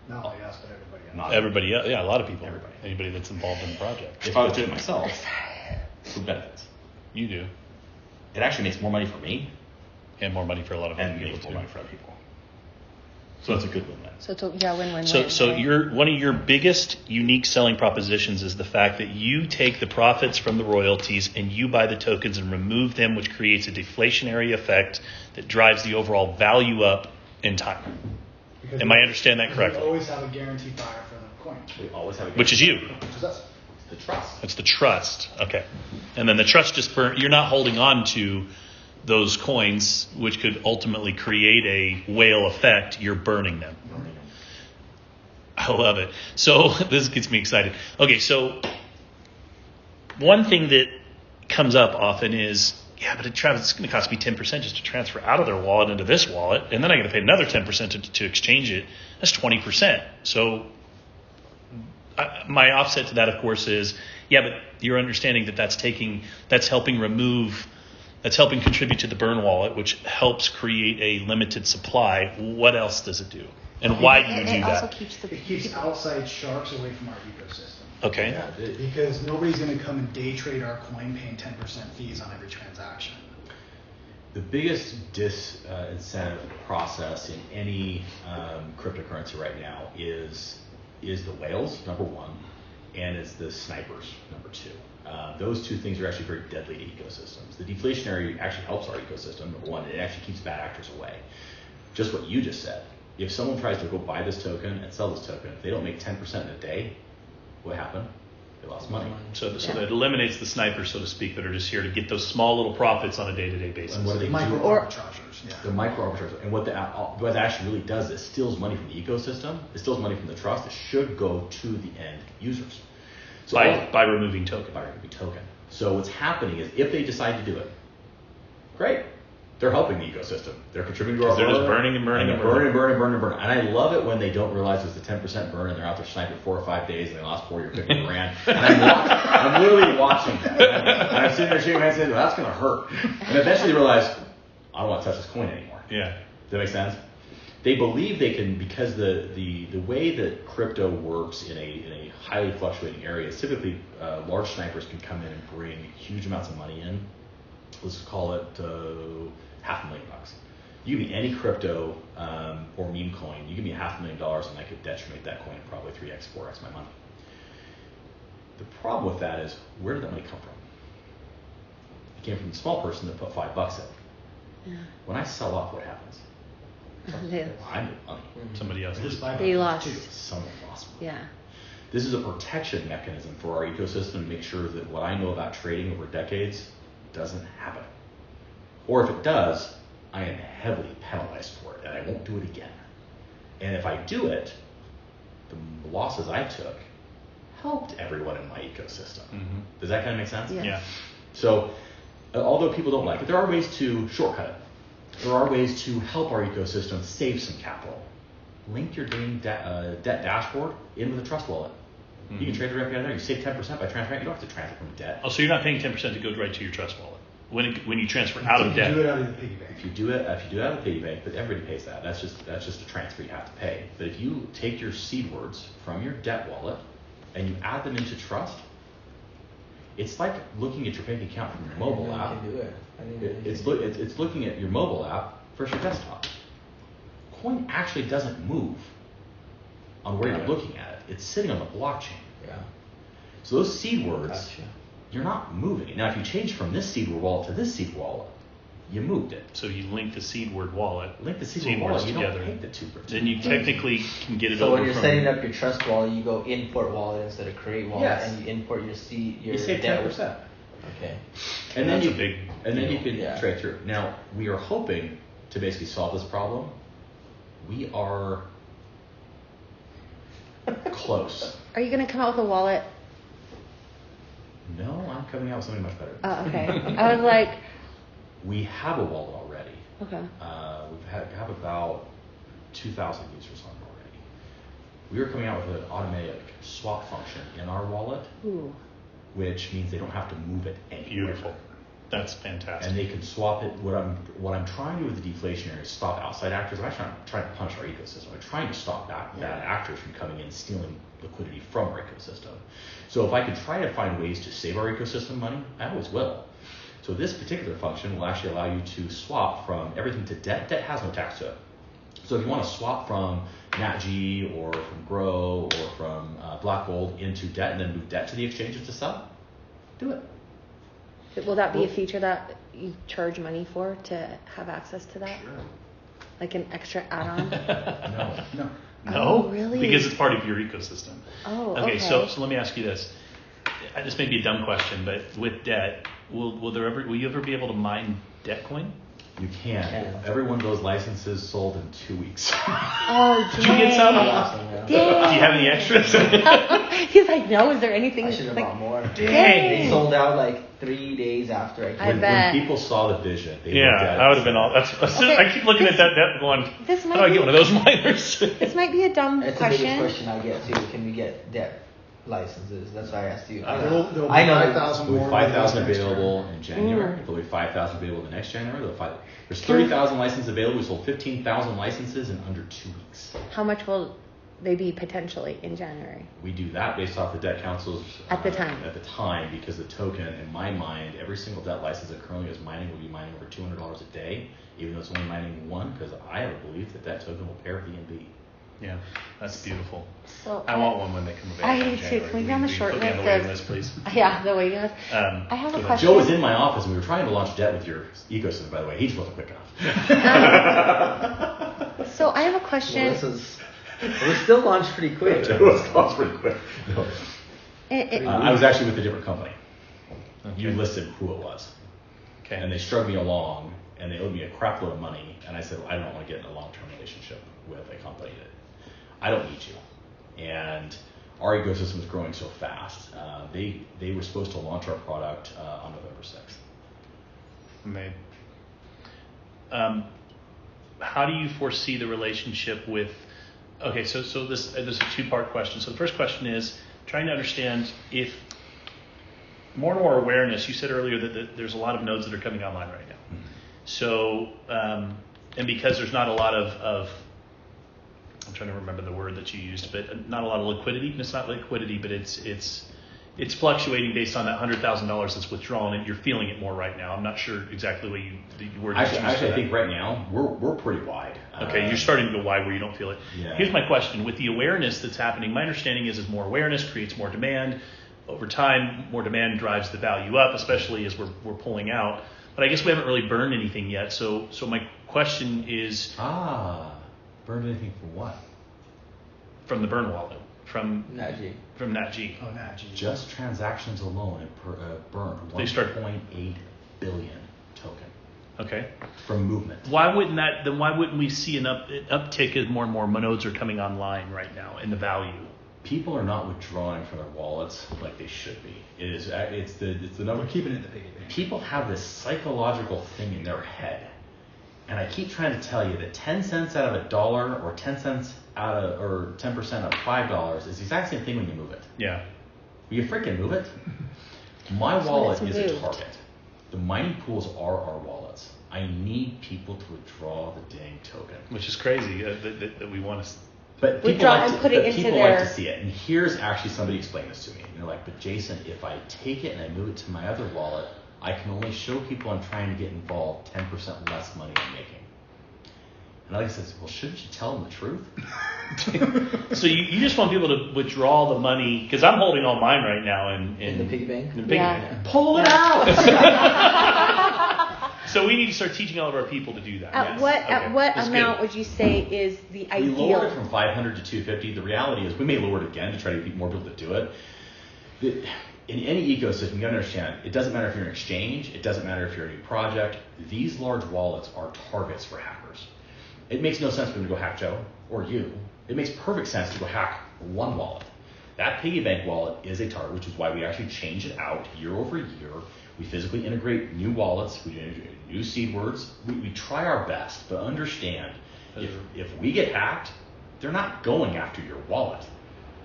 Not only us, but everybody else. Not Everybody, yeah, a lot of people. Everybody. Anybody that's involved in the project. If I was doing it myself, who benefits? You do. It actually makes more money for me And more money for a lot of other and people makes more too. money for other people. So it's a good win-win. So win-win. So one of your biggest unique selling propositions is the fact that you take the profits from the royalties and you buy the tokens and remove them, which creates a deflationary effect that drives the overall value up in time. Because Am I understand that correctly? We always have a guaranteed buyer for the coin. We always have a Which is you. Which is us. the trust. It's the trust. Okay. And then the trust just you're not holding on to those coins, which could ultimately create a whale effect. You're burning them. I love it. So this gets me excited. Okay, so one thing that comes up often is, yeah, but Travis, it's going to cost me 10% just to transfer out of their wallet into this wallet, and then I got to pay another 10% to exchange it. That's 20%. So my offset to that, of course, is, yeah, but you're understanding that that's helping contribute to the burn wallet, which helps create a limited supply. What else does it do? And why do you do It also that? keeps outside sharks away from our ecosystem. Okay. Yeah, Because nobody's going to come and day trade our coin paying 10% fees on every transaction. the biggest disincentive process in any cryptocurrency right now is the whales, number one, and it's the snipers, number two. Those two things are actually very deadly to ecosystems. The deflationary actually helps our ecosystem, number one. It actually keeps bad actors away. Just what you just said. If someone tries to go buy this token and sell this token, if they don't make 10% in a day, what happened? They lost money. So that eliminates the snipers, so to speak, that are just here to get those small little profits on a day-to-day basis. And what do they Micro do? arbitragers. Yeah. The micro arbitrage. And what that actually really does is it steals money from the ecosystem. It steals money from the trust. It should go to the end users. So by removing token. By removing token. So what's happening is if they decide to do it, great. They're helping the ecosystem. They're contributing to our They're just burn, burning and burning and burning. And I love it when they don't realize it's a 10% burn and they're out there sniping 4 or 5 days and they lost 40 or 50 grand. And I'm literally watching that. And I'm sitting there shaking my head saying, well, that's going to hurt. And eventually they realize, I don't want to touch this coin anymore. Yeah. Does that make sense? They believe they can, because the way that crypto works in a highly fluctuating area is typically large snipers can come in and bring huge amounts of money in. Let's call it $500,000. You give me any crypto or meme coin, you give me $500,000 and I could detonate that coin probably 3x, 4x my money. The problem with that is, where did that money come from? It came from the small person that put $5 in. Yeah. When I sell off, what happens? I made money. Somebody else. They lost. Someone lost money. Yeah. This is a protection mechanism for our ecosystem to make sure that what I know about trading over decades doesn't happen. Or if it does, I am heavily penalized for it, and I won't do it again. And if I do it, the losses I took helped everyone in my ecosystem. Mm-hmm. Does that kind of make sense? Yeah. Yeah. So, although people don't like it, there are ways to shortcut it. There are ways to help our ecosystem save some capital. Link your debt dashboard in with a trust wallet. Mm-hmm. You can trade directly out of there. You save 10% by transferring. You don't have to transfer from debt. Oh, so you're not paying 10% to go right to your trust wallet when you transfer out of debt. Do it out of the piggy bank. If you do it out of the piggy bank, but everybody pays that. That's just a transfer you have to pay. But if you take your seed words from your debt wallet and you add them into trust, it's like looking at your bank account from your mobile app. It's looking at your mobile app versus your desktop. Coin actually doesn't move on where you're looking at it. It's sitting on the blockchain. Yeah. So those seed words you're not moving it. Now, if you change from this seed word wallet to this seed wallet, you moved it. So you link the seed word wallet. Link the seed word wallet. You together. Don't take the two. Then you technically can get it so over. So when you're from setting up your trust wallet, you go import wallet instead of create wallet, yes. and you import your seed. Your you save 10%. Okay. And then you can yeah. trade through. Now we are hoping to basically solve this problem. We are close. Are you going to come out with a wallet? No, I'm coming out with something much better. Oh, okay. I was like. We have a wallet already. Okay. We have about 2,000 users on it already. We are coming out with an automatic swap function in our wallet, Ooh. which means they don't have to move it anywhere. Beautiful. That's fantastic. And they can swap it. What I'm trying to do with the deflationary is stop outside actors. I'm actually trying to punch our ecosystem. I'm trying to stop bad actors from coming in and stealing liquidity from our ecosystem. So if I could try to find ways to save our ecosystem money, I always will. So this particular function will actually allow you to swap from everything to debt. Debt has no tax to it. So if you want to swap from Nat-G or from Grow or from Black Gold into debt and then move debt to the exchanges to sell, do it. Will that be a feature that you charge money for to have access to that? Sure. Like an extra add-on? No. No, oh, really? Because it's part of your ecosystem. Oh, okay. So let me ask you this. This may be a dumb question, but with debt, will you ever be able to mine debt coin? You can. Every one of those licenses sold in 2 weeks. Oh, dang. Did you get some? Dang. Do you have any extras? He's like, no, is there anything? I should have bought more. Dang. They sold out like 3 days after I came. bet. When people saw the vision, they Yeah, looked at it I would have been all. Okay, I keep looking at that debt going, this how do I get one of those miners? This might be a dumb It's question. a big question I get too. Can we get debt licenses? That's why I asked you. There'll be I know 5,000 There'll more. be 5,000 next year. available in January. There'll be 5,000 available the next January. There's 30,000 licenses available. We sold 15,000 licenses in under 2 weeks. How much will they be potentially in January? We do that based off the debt council's At the time. At the time, because the token, in my mind, every single debt license that currently is mining will be mining over $200 a day, even though it's only mining one, because I have a belief that that token will pair D.E.B.T. Yeah, that's beautiful. So I want one when they come available. I in do too. January. Can we be on the short put me on list the waiting of- list, please? Yeah, the waiting list. I have a go ahead. question. Joe was in my office and we were trying to launch debt with your ecosystem, by the way. He just wasn't quick enough. So I have a question. We're still launched pretty quick. It was launched pretty quick. No. I was actually with a different company. Okay. You listed who it was. Okay. And they shrugged me along and they owed me a crap load of money. And I said, I don't want to get in a long-term relationship with a company that I don't need you. And our ecosystem is growing so fast. They were supposed to launch our product on November 6th. Maybe. How do you foresee the relationship with? Okay, so this is a two-part question. So the first question is trying to understand if more and more awareness. You said earlier that there's a lot of nodes that are coming online right now. Mm-hmm. So and because there's not a lot of I'm trying to remember the word that you used, but not a lot of liquidity. And it's not liquidity, but it's fluctuating based on that $100,000 that's withdrawn, and you're feeling it more right now. I'm not sure exactly what the word. Actually, I think right now we're pretty wide. Okay, you're starting to go wide where you don't feel it. Yeah. Here's my question: with the awareness that's happening, my understanding is more awareness creates more demand. Over time, more demand drives the value up, especially as we're pulling out. But I guess we haven't really burned anything yet. So my question is, burned anything for what? from the burn wallet, from Nat-G. from Nat-G. Oh, Nat-G. Just transactions alone burned They start- 1.8 billion token Okay. from movement. Why wouldn't we see an uptick as more and more nodes are coming online right now in the value? People are not withdrawing from their wallets like they should be. It's the number. We're keeping it in the piggy bank. People have this psychological thing in their head, and I keep trying to tell you that 10 cents out of $1 or 10 cents or 10% of $5 is the exact same thing when you move it. Yeah. You freaking move it. My That's when wallet it's is a moved. target. The mining pools are our wallets. I need people to withdraw the dang token. Which is crazy that we want to. But people, Withdraw like and to, put it but into people their- like to see it. And here's actually somebody explained this to me. And they're like, but Jason, if I take it and I move it to my other wallet, I can only show people I'm trying to get involved 10% less money I'm making. And like I said, well, shouldn't you tell them the truth? So you just want people to withdraw the money, because I'm holding all mine right now in the piggy bank. Pull it out. So we need to start teaching all of our people to do that. At what amount would you say is the ideal? We lowered it from 500 to 250. The reality is we may lower it again to try to get more people to do it. In any ecosystem, you understand, it doesn't matter if you're an exchange, it doesn't matter if you're a new project. These large wallets are targets for hackers. It makes no sense for them to go hack Joe or you. It makes perfect sense to go hack one wallet. That piggy bank wallet is a target, which is why we actually change it out year over year. We physically integrate new wallets, we integrate new seed words. We try our best, but understand, if we get hacked, they're not going after your wallet.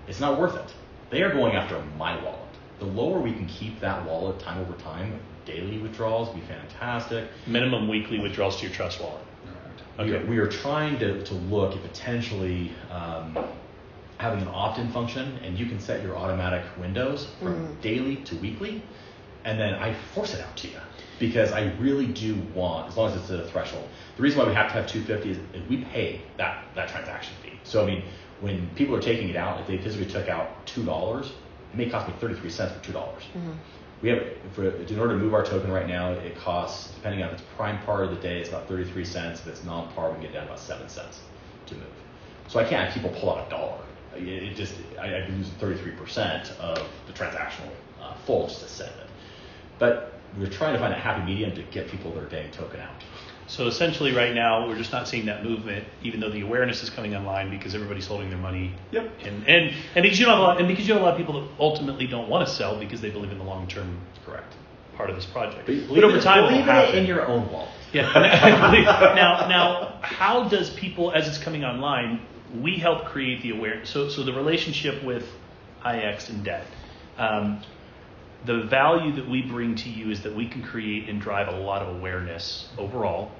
It's not worth it. They are going after my wallet. The lower we can keep that wallet time over time, daily withdrawals be fantastic. Minimum weekly withdrawals to your trust wallet. Okay. We are trying to look at potentially having an opt-in function, and you can set your automatic windows from daily to weekly, and then I force it out to you because I really do want, as long as it's at a threshold. The reason why we have to have 250 is we pay that transaction fee. So I mean, when people are taking it out, if they physically took out $2, it may cost me 33 cents for $2. We have, in order to move our token right now, it costs, depending on if it's prime part of the day, it's about 33 cents. If it's non-par, we can get down to about 7 cents to move. So I can't have people pull out $1. I'd be losing 33% of the transactional full just to send it. But we're trying to find a happy medium to get people their dang token out. So essentially right now, we're just not seeing that movement, even though the awareness is coming online because everybody's holding their money. Yep. And because you have a lot of people that ultimately don't want to sell because they believe in the long-term part of this project. But over time, believe it in your own wallet. Yeah. Now, how does people, as it's coming online, we help create the awareness. So the relationship with IX and D.E.B.T. The value that we bring to you is that we can create and drive a lot of awareness overall,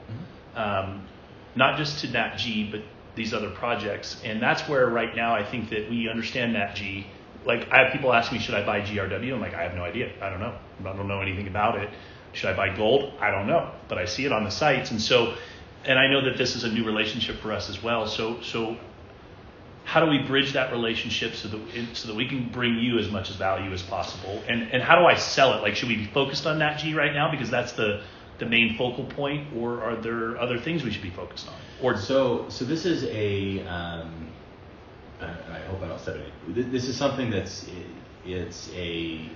not just to Nat-G, but these other projects. And that's where right now I think that we understand Nat-G. Like I have people ask me, should I buy GRW? I'm like, I have no idea. I don't know. I don't know anything about it. Should I buy gold? I don't know. But I see it on the sites. And I know that this is a new relationship for us as well. So how do we bridge that relationship so that we can bring you as much as value as possible? And how do I sell it? Like, should we be focused on Nat-G right now because that's the main focal point, or are there other things we should be focused on? Or so this is a I hope I don't say it. This is something it's a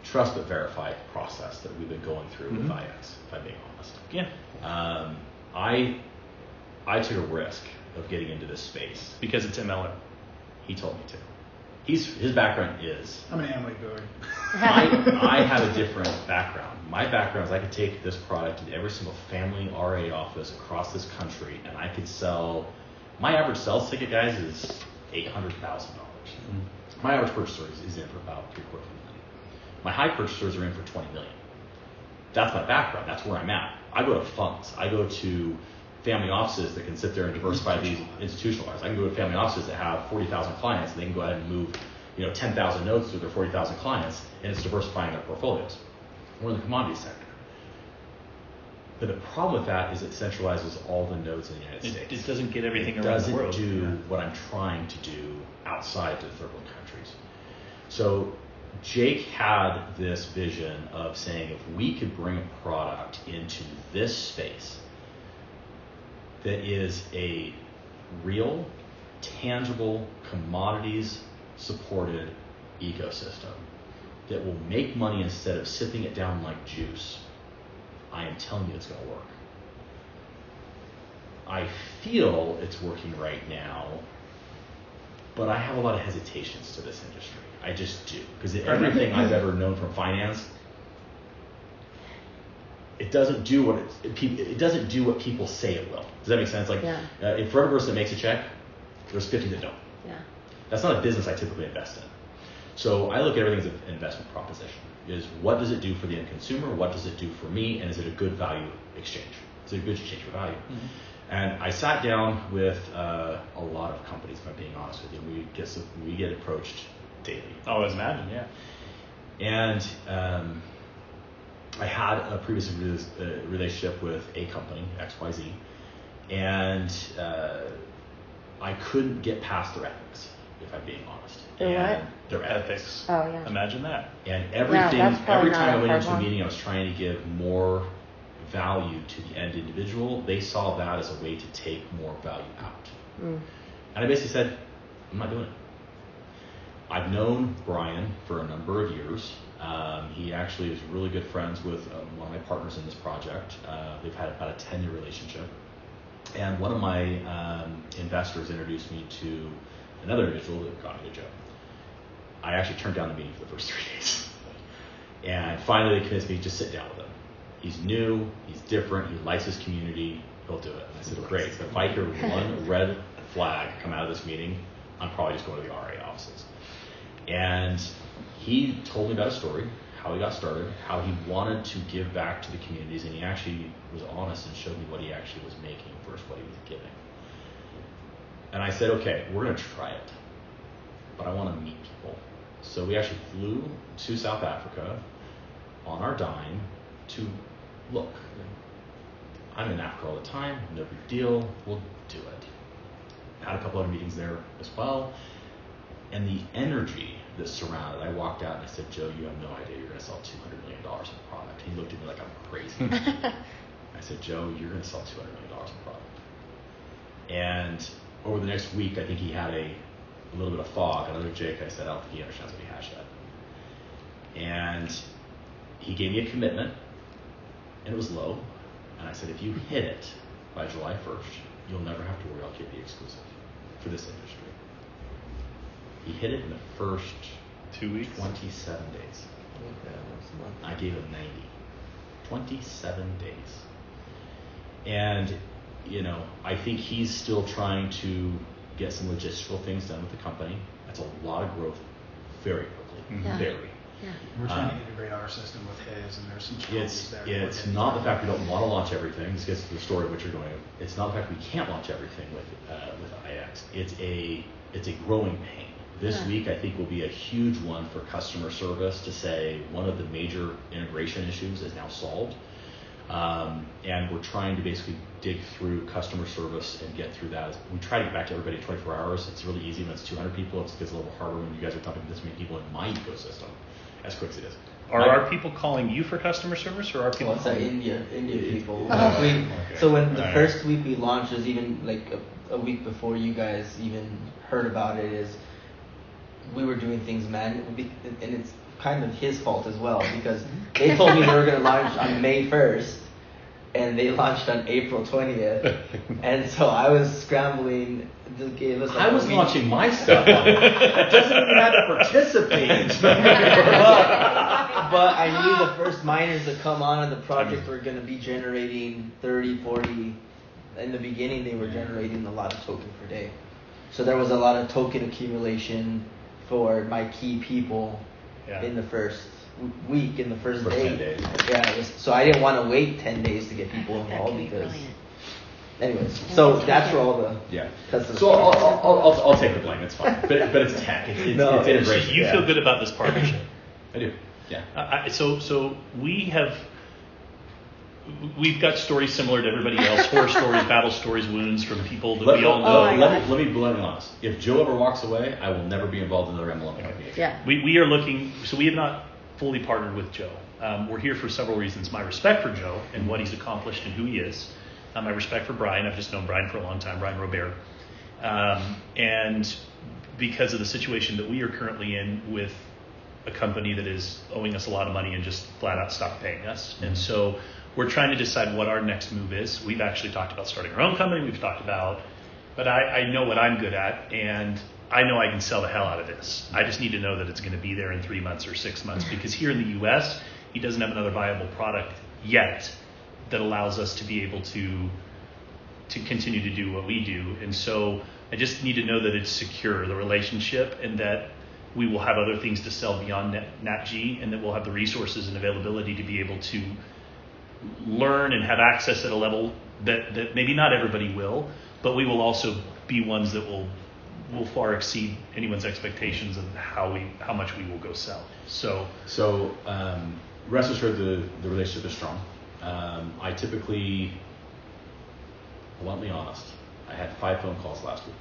trust but verify process that we've been going through with IX, if I'm being honest. Yeah. I took a risk of getting into this space because it's MLM. He told me to. His background is. I'm an Amway boy. I have a different background. My background is I could take this product into every single family RA office across this country, and I could sell. My average sales ticket, guys, is $800,000. My average purchaser is in for about $750,000. My high purchasers are in for $20 million. That's my background. That's where I'm at. I go to funds. I go to family offices that can sit there and diversify these institutionalized. I can go to family offices that have 40,000 clients, and they can go ahead and move 10,000 notes to their 40,000 clients, and it's diversifying their portfolios. We're in the commodity sector. But the problem with that is it centralizes all the nodes in the United States. It doesn't get everything around the world. It doesn't do what I'm trying to do outside the third world countries. So Jake had this vision of saying if we could bring a product into this space that is a real, tangible, commodities-supported ecosystem that will make money instead of sipping it down like juice, I am telling you it's going to work. I feel it's working right now, but I have a lot of hesitations to this industry. I just do. Because everything I've ever known from finance, it doesn't do what people say it will. Does that make sense? Like, if for every person that makes a check, there's 50 that don't. Yeah. That's not a business I typically invest in. So I look at everything as an investment proposition. Is what does it do for the end consumer? What does it do for me? And is it a good value exchange? Is it a good exchange for value? Mm-hmm. And I sat down with a lot of companies, if I'm being honest with you. We get approached daily. Oh, I imagine, yeah. And I had a previous relationship with a company, XYZ, and I couldn't get past their ethics, if I'm being honest. Their what? Their ethics. Oh yeah. Imagine that. And everything, that's probably every time I not a went hard into a one. meeting, I was trying to give more value to the end individual. They saw that as a way to take more value out. And I basically said, I'm not doing it. I've known Brian for a number of years. He actually is really good friends with one of my partners in this project. They've had about a 10-year relationship. And one of my investors introduced me to another individual that got me to Joe. I actually turned down the meeting for the first 3 days. And finally they convinced me to just sit down with him. He's new, he's different, he likes his community, he'll do it. I said, well, great. So if I hear one red flag come out of this meeting, I'm probably just going to the RA offices. And he told me about his story, how he got started, how he wanted to give back to the communities, and he actually was honest and showed me what he actually was making versus what he was giving. And I said, okay, we're going to try it, but I want to meet people. So we actually flew to South Africa on our dime to look. I'm in Africa all the time, no big deal, we'll do it. Had a couple other meetings there as well. And the energy that surrounded, I walked out and I said, Joe, you have no idea you're going to sell $200 million in product. He looked at me like I'm crazy. I said, Joe, you're going to sell $200 million in product. And over the next week, I think he had a little bit of fog. And I looked at Jake, I said, I don't think he understands what he has yet. And he gave me a commitment, and it was low. And I said, if you hit it by July 1st, you'll never have to worry, I'll keep the exclusive for this industry. He hit it in the first 2 weeks, 27 days. I gave him 90. 27 days. And, you know, I think he's still trying to get some logistical things done with the company. That's a lot of growth very quickly. Yeah. Very. Yeah. We're trying to integrate our system with his, and there's some challenges there. It's not the fact we don't want to launch everything. This gets to the story of what you're doing. It's not the fact we can't launch everything with IX. It's a growing pain. This week, I think, will be a huge one for customer service to say one of the major integration issues is now solved. And we're trying to basically dig through customer service and get through that. We try to get back to everybody in 24 hours. It's really easy when it's 200 people. It gets a little harder when you guys are talking to this many people in my ecosystem, as quick as it is. Are our people calling you for customer service, or are people? Well, it's like Indian people. Okay. So when the first week we launched, was even like a week before you guys even heard about it, is we were doing things manually, and it's kind of his fault as well, because they told me they were going to launch on May 1st, and they launched on April 20th, and so I was scrambling to give us. I was launching my stuff on it. It doesn't even have to participate. But I knew the first miners that come on the project were going to be generating 30, 40. In the beginning, they were generating a lot of token per day. So there was a lot of token accumulation for my key people in the first week, in the first day. 10 days. Yeah, so I didn't want to wait 10 days to get people involved because. Anyways, so that's where all the customers. So I'll take the blame. It's fine, but it's tech. It's integration. You feel good about this partnership. I do. Yeah. So we've got stories similar to everybody else, horror stories, battle stories, wounds from people that we all know. Let me be bluntly honest. If Joe ever walks away, I will never be involved in another MLM company. Yeah. We are looking, so we have not fully partnered with Joe. We're here for several reasons. My respect for Joe and what he's accomplished and who he is. My respect for Brian. I've just known Brian for a long time, Brian Robert. And because of the situation that we are currently in with a company that is owing us a lot of money and just flat out stopped paying us. And so we're trying to decide what our next move is. We've actually talked about starting our own company. We've talked about, but I know what I'm good at, and I know I can sell the hell out of this. I just need to know that it's going to be there in 3 months or 6 months, because here in the U.S., he doesn't have another viable product yet that allows us to be able to continue to do what we do. And so I just need to know that it's secure, the relationship, and that we will have other things to sell beyond Nat-G, and that we'll have the resources and availability to be able to learn and have access at a level that maybe not everybody will, but we will also be ones that will far exceed anyone's expectations of how much we will go sell. So rest assured the relationship is strong. I typically bluntly honest. I had 5 phone calls last week.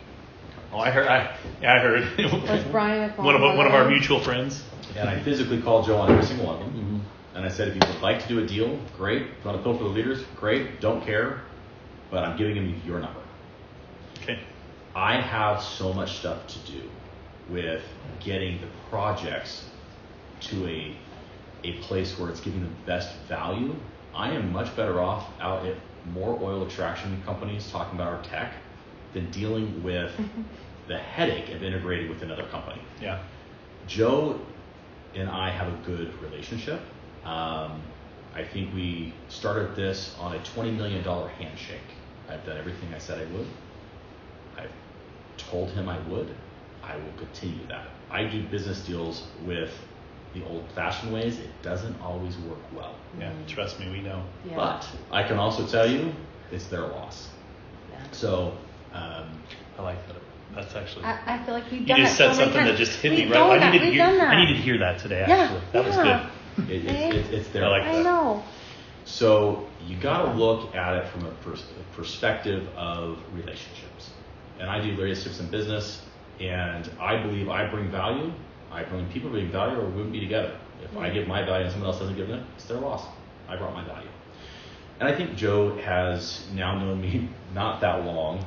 Oh, I heard. I heard. Was Brian one of our mutual friends? And I physically called Joe on every single one of them. Mm-hmm. And I said, if you would like to do a deal, great. If you want to pull for the leaders, great. Don't care. But I'm giving him your number. Okay. I have so much stuff to do with getting the projects to a place where it's giving the best value. I am much better off out at more oil extraction companies talking about our tech than dealing with the headache of integrating with another company. Yeah. Joe and I have a good relationship. I think we started this on a $20 million handshake. I've done everything I said I would. I've told him I would. I will continue that. I do business deals with the old-fashioned ways. It doesn't always work well. Yeah, trust me, we know. Yeah. But I can also tell you, it's their loss. Yeah. So, I like that. That's actually. I feel like we've you done just that said so many something times. that just hit We've me right. done I needed that. to hear. We've done that. I needed to hear that today. Yeah, Actually, that was yeah. good. it's their I like that. I know. So you got to look at it from a perspective of relationships. And I do relationships in business, and I believe I bring value. I bring people bring value, or we wouldn't be together. If I give my value and someone else doesn't give it, it's their loss. I brought my value. And I think Joe has now known me not that long,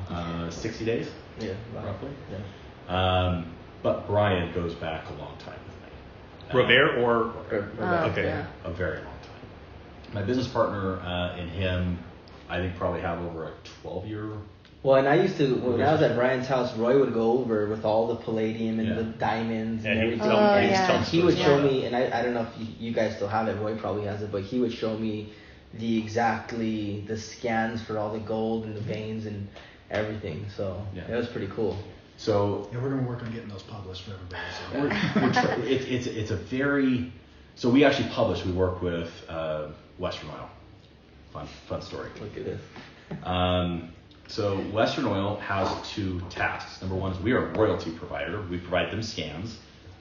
60 days, roughly. Yeah. But Brian goes back a long time with me. Robert or okay. Yeah. A very long time. My business partner and him, I think probably have over a 12-year. Well, and I used to, when I was at Brian's house, Roy would go over with all the palladium and the diamonds and everything. He would show me, and I don't know if you guys still have it, Roy probably has it, but he would show me the scans for all the gold and the veins and everything. So it was pretty cool. So we're going to work on getting those published for everybody. It's a very, so we actually publish, we work with Western Oil. Fun story. Look at this. So Western Oil has 2 tasks. Number one is we are a royalty provider. We provide them scans.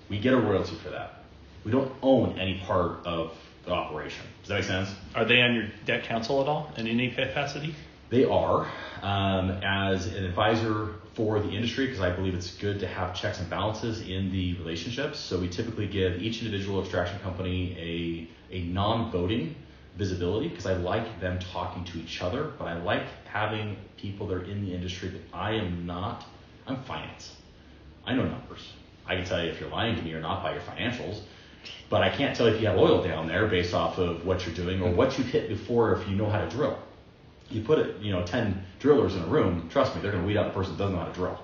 We get a royalty for that. We don't own any part of the operation. Does that make sense? Are they on your debt council at all in any capacity? They are, as an advisor for the industry, because I believe it's good to have checks and balances in the relationships. So we typically give each individual extraction company a non-voting visibility, because I like them talking to each other, but I like having people that are in the industry that I'm finance. I know numbers. I can tell you if you're lying to me or not by your financials, but I can't tell you if you have oil down there based off of what you're doing or what you've hit before if you know how to drill. You put 10 drillers in a room, trust me, they're going to weed out the person that doesn't know how to drill.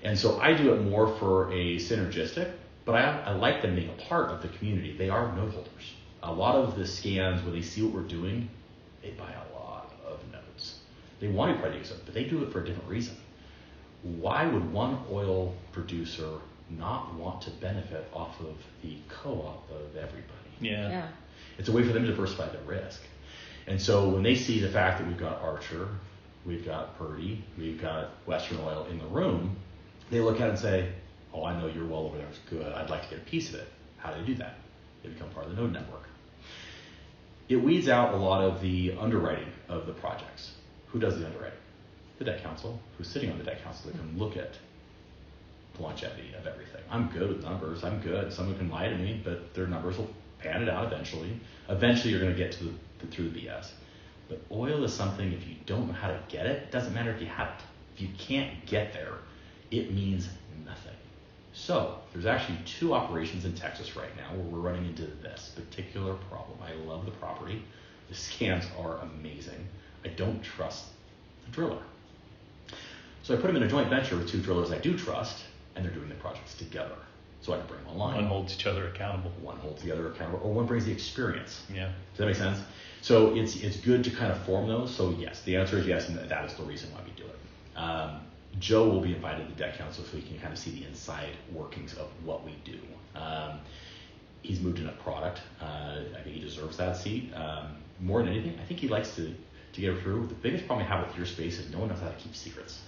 And so I do it more for a synergistic, but I like them being a part of the community. They are node holders. A lot of the scans, when they see what we're doing, they buy a lot of nodes. They want to be part of the but they do it for a different reason. Why would one oil producer not want to benefit off of the co-op of everybody? Yeah. It's a way for them to diversify their risk. And so when they see the fact that we've got Archer, we've got Purdy, we've got Western Oil in the room, they look at it and say, oh, I know your well over there is good. I'd like to get a piece of it. How do they do that? They become part of the node network. It weeds out a lot of the underwriting of the projects. Who does the underwriting? The debt council, who's sitting on the debt council that can look at the longevity of everything. I'm good with numbers. I'm good. Someone can lie to me, but their numbers will pan it out eventually. Eventually, you're going to get through the BS. But oil is something, if you don't know how to get it, it doesn't matter if you have it. If you can't get there, it means nothing. So there's actually 2 operations in Texas right now where we're running into this particular problem. I love the property. The scans are amazing. I don't trust the driller. So I put them in a joint venture with 2 drillers I do trust, and they're doing the projects together. So I can bring them online. One holds each other accountable. One holds the other accountable, or one brings the experience. Yeah. Does that make sense? So it's good to kind of form those. So yes, the answer is yes, and that is the reason why we do it. Joe will be invited to the debt council so he can kind of see the inside workings of what we do. He's moved in a product. I think he deserves that seat. More than anything, I think he likes to get through. The biggest problem I have with your space is no one knows how to keep secrets.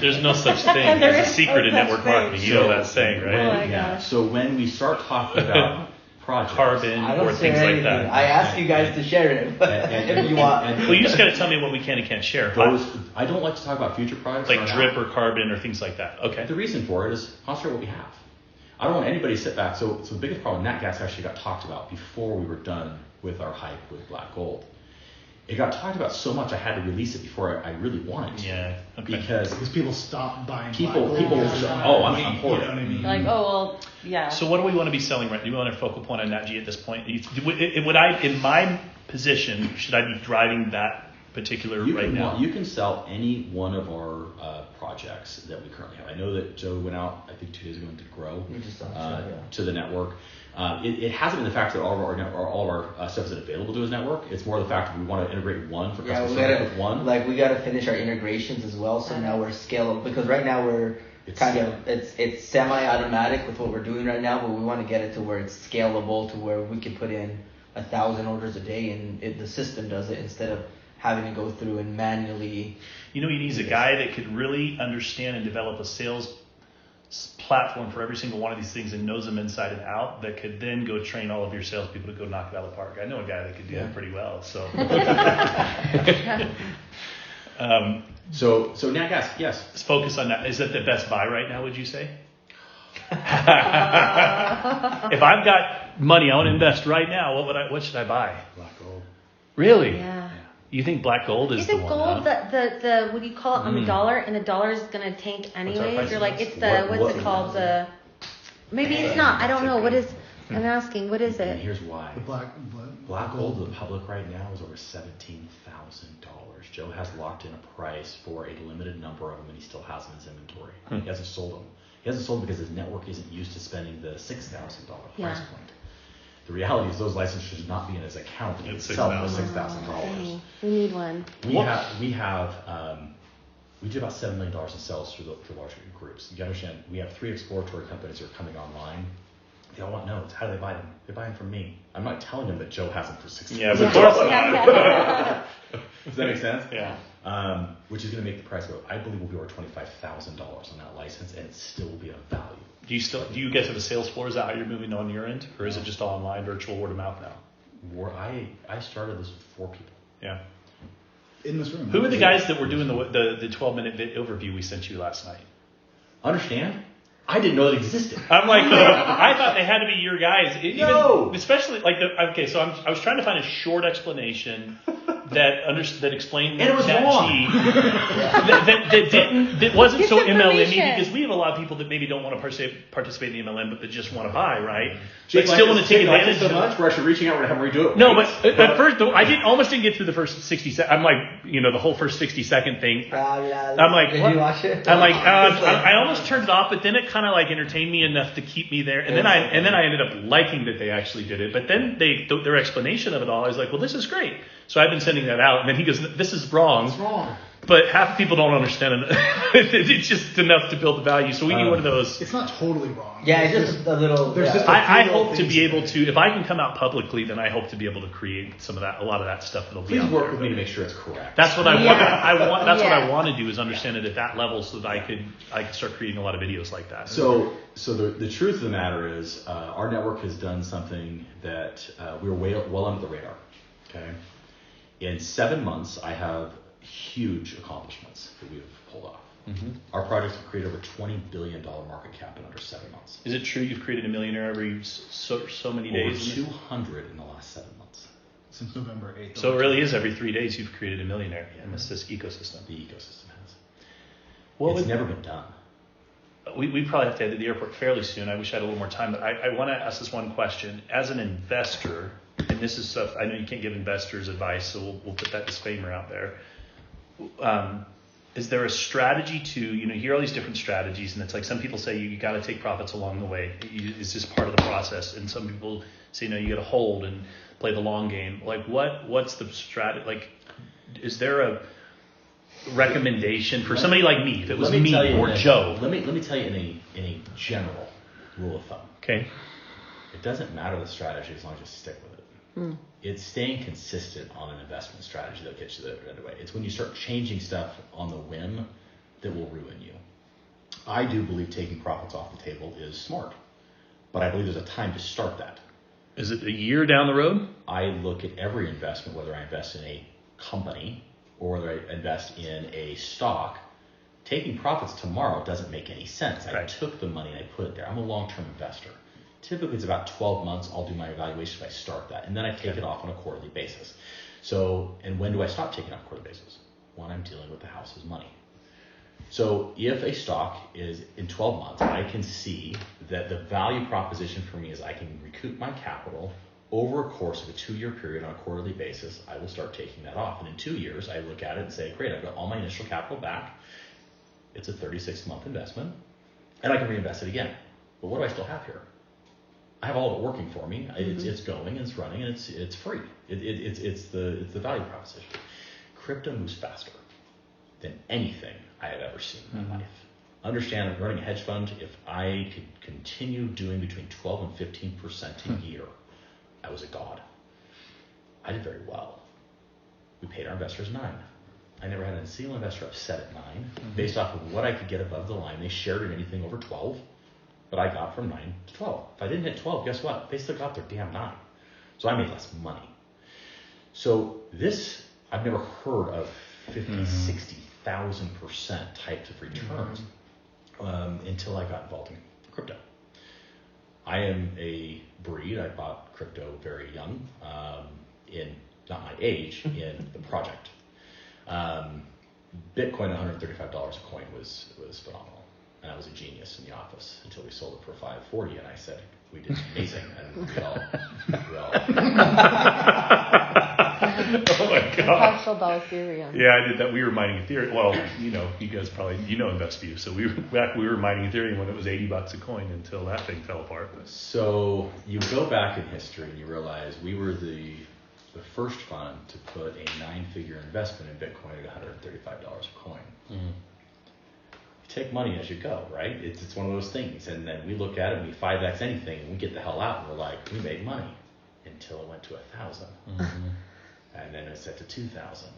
There's no such thing as a secret in network marketing. You know that saying, right? So when we start talking about projects. carbon or things like that. I ask you guys to share it if you want. Well, you just got to tell me what we can and can't share. I don't like to talk about future projects. Like drip or carbon or things like that. Okay. The reason for it is concentrate what we have. I don't want anybody to sit back. So the biggest problem, nat gas actually got talked about before we were done with our hype with black gold. It got talked about so much I had to release it before I really wanted to. Yeah. Okay. Because people stopped buying. People. I'm for it. You know what I mean? Like, oh well, yeah. So what do we want to be selling right? Do we want a focal point on Nat-G at this point? Would I, in my position, should I be driving that particular now? You can sell any one of our projects that we currently have. I know that Joe went out, I think 2 days ago, and did grow to the network. It hasn't been the fact that all of our stuff is available to his network. It's more the fact that we want to integrate one for customer service with one. Like we got to finish our integrations as well. So now we're scalable because right now it's semi-automatic with what we're doing right now, but we want to get it to where it's scalable to where we can put in 1,000 orders a day and the system does it instead of having to go through and manually. You know, he needs a guy that could really understand and develop a sales platform for every single one of these things and knows them inside and out, that could then go train all of your salespeople to go knock it out of the park. I know a guy that could do that pretty well. So, so nat gas, yes. Let's focus on that. Is that the best buy right now? Would you say? If I've got money I want to invest right now, what should I buy? Black gold. Really? Yeah. You think black gold is the one? Isn't gold huh? the what do you call it on the dollar, and the dollar is gonna tank anyways? You're like, it's the what's it called? The maybe it's not. I don't know. What is? I'm asking. What is And it? here's why. The black gold to the public right now is over $17,000. Joe has locked in a price for a limited number of them, and he still has them in his inventory. He hasn't sold them. He hasn't sold them because his network isn't used to spending the $6,000 price point. The reality is those licenses should not be in his account and It's sell them $6,000. for $6,000. We need one. We do about $7 million in sales through large groups. You understand, we have 3 exploratory companies that are coming online. They all want notes. How do they buy them? They buy them from me. I'm not telling them that Joe has them for $6,000. Yeah, of course Does that make sense? Yeah. Which is going to make the price go. I believe we'll be over $25,000 on that license, and it still will be of value. Do you guys have a sales floor? Is that how you're moving on your end, or is it just all online, virtual, word of mouth now? I started this with 4 people. Yeah. In this room. Who are the guys that were doing the 12-minute overview we sent you last night? Understand? I didn't know it existed. I'm like, I thought they had to be your guys. No. Especially like so I was trying to find a short explanation that explained and it was Nat-G that wasn't so MLM-y, because we have a lot of people that maybe don't want to participate in the MLM, but that just want to buy, right? But still want to take advantage so much. We're actually reaching out to have them redo it. No, but at first I almost didn't get through the first 60 seconds. I'm like, the whole first 60-second thing. I'm like, did you watch it? I'm like, I almost turned it off, but then it kind of like entertained me enough to keep me there, and then I ended up liking that they actually did it. But then their explanation of it all, I was like, well, this is great. So I've been sending that out, and then he goes, this is wrong. It's wrong. But half the people don't understand it. It's just enough to build the value. So we need one of those. It's not totally wrong. Yeah, it's just a little. There's just I hope to be able to, if I can come out publicly, then I hope to be able to create some of that, a lot of that stuff that'll be out there. Please work with me to make sure it's correct. That's what I want. That's what I want to do, is understand it at that level, so that I could start creating a lot of videos like that. So the truth of the matter is, our network has done something that we were well under the radar. Okay, in 7 months, I have huge accomplishments that we have pulled off. Mm-hmm. Our projects have created over $20 billion market cap in under 7 months. Is it true you've created a millionaire every so many days? Over 200 in the last 7 months. Since November 8th. So it really is every 3 days you've created a millionaire in this ecosystem. The ecosystem has. It's never been done. We probably have to head to the airport fairly soon. I wish I had a little more time, but I want to ask this one question. As an investor, and this is stuff, I know you can't give investors advice, so we'll put that disclaimer out there. Is there a strategy to, you hear all these different strategies, and it's like some people say you got to take profits along the way. It's just part of the process. And some people say, no, you got to hold and play the long game. Like what's the strategy? Like, is there a recommendation for somebody like me, if it was me or Joe? Let me tell you in a general rule of thumb. Okay. It doesn't matter the strategy as long as you stick with it. It's staying consistent on an investment strategy that gets you the other way. It's when you start changing stuff on the whim that will ruin you. I do believe taking profits off the table is smart, but I believe there's a time to start that. Is it a year down the road? I look at every investment, whether I invest in a company or whether I invest in a stock. Taking profits tomorrow doesn't make any sense. I took the money and I put it there. I'm a long-term investor. Typically, it's about 12 months. I'll do my evaluation if I start that, and then I take it off on a quarterly basis. So, and when do I stop taking it on a quarterly basis? When I'm dealing with the house's money. So if a stock is in 12 months, I can see that the value proposition for me is I can recoup my capital over a course of a 2-year period on a quarterly basis. I will start taking that off. And in 2 years, I look at it and say, great, I've got all my initial capital back. It's a 36-month investment, and I can reinvest it again. But what do I still have here? I have all of it working for me. It's going, it's running, and it's free. It's the value proposition. Crypto moves faster than anything I have ever seen in my life. Understand, I'm running a hedge fund. If I could continue doing between 12 and 15% a year, I was a god. I did very well. We paid our investors 9. I never had a single investor upset at 9 based off of what I could get above the line. They shared in anything over 12, but I got from 9 to 12. If I didn't hit 12, guess what? They still got their damn 9. So I made less money. So this, I've never heard of 50, 60,000% types of returns until I got involved in crypto. I am a breed. I bought crypto very young, in not my age, in the project. Bitcoin, $135 a coin was phenomenal, and I was a genius in the office until we sold it for $540, and I said we did amazing, and we all oh my god! Partial about Ethereum. Yeah, I did that. We were mining Ethereum. Well, you guys probably InvestView. So we were mining Ethereum when it was $80 a coin until that thing fell apart. So you go back in history and you realize we were the first fund to put a 9-figure investment in Bitcoin at $135 a coin. You take money as you go, right? It's one of those things. And then we look at it and we 5x anything and we get the hell out and we're like, we made money until it went to 1,000. And then it set to 2,000.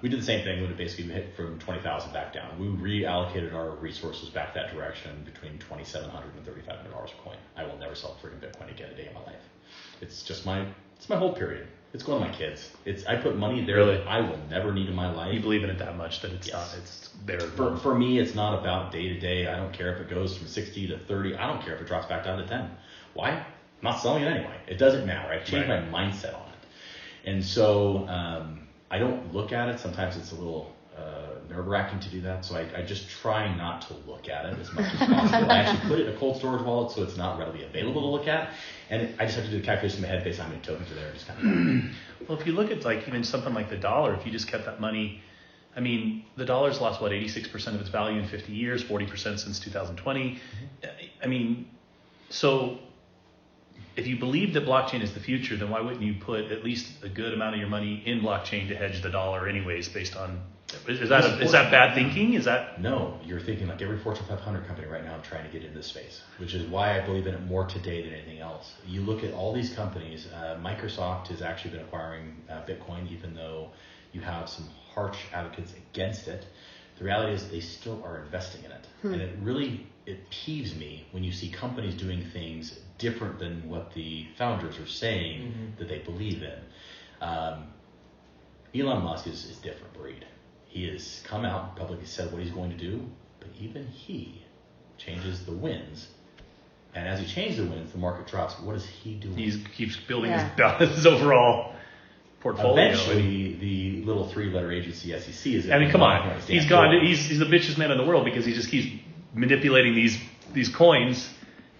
We did the same thing when it basically hit from 20,000 back down. We reallocated our resources back that direction between $2,700 and $3,500 a coin. I will never sell freaking Bitcoin again a day in my life. It's just my whole period. It's going to my kids. I put money there that I will never need in my life. You believe in it that much that it's not, it's there. For me, it's not about day to day. I don't care if it goes from 60 to 30. I don't care if it drops back down to 10. Why? I'm not selling it anyway. It doesn't matter. I've changed my mindset on it. And so I don't look at it. Sometimes it's a little nerve-wracking to do that. So I just try not to look at it as much as possible. I actually put it in a cold storage wallet so it's not readily available to look at. And I just have to do the calculation in my head based on how many tokens are there. Just kind of. Well, if you look at like even something like the dollar, if you just kept that money, I mean, the dollar's lost 86% of its value in 50 years, 40% since 2020. I mean, so if you believe that blockchain is the future, then why wouldn't you put at least a good amount of your money in blockchain to hedge the dollar anyways, based on, is that bad thinking? Is that? No, you're thinking like every Fortune 500 company right now trying to get into this space, which is why I believe in it more today than anything else. You look at all these companies, Microsoft has actually been acquiring Bitcoin, even though you have some harsh advocates against it. The reality is they still are investing in it. And it peeves me when you see companies doing things different than what the founders are saying that they believe in. Elon Musk is a different breed. He has come out and publicly said what he's going to do, but even he changes the winds. And as he changes the winds, the market drops. What is he doing? He keeps building his overall portfolio. Eventually, the little 3-letter agency SEC is. I mean, come on. He's gone. He's the richest man in the world because he just keeps manipulating these coins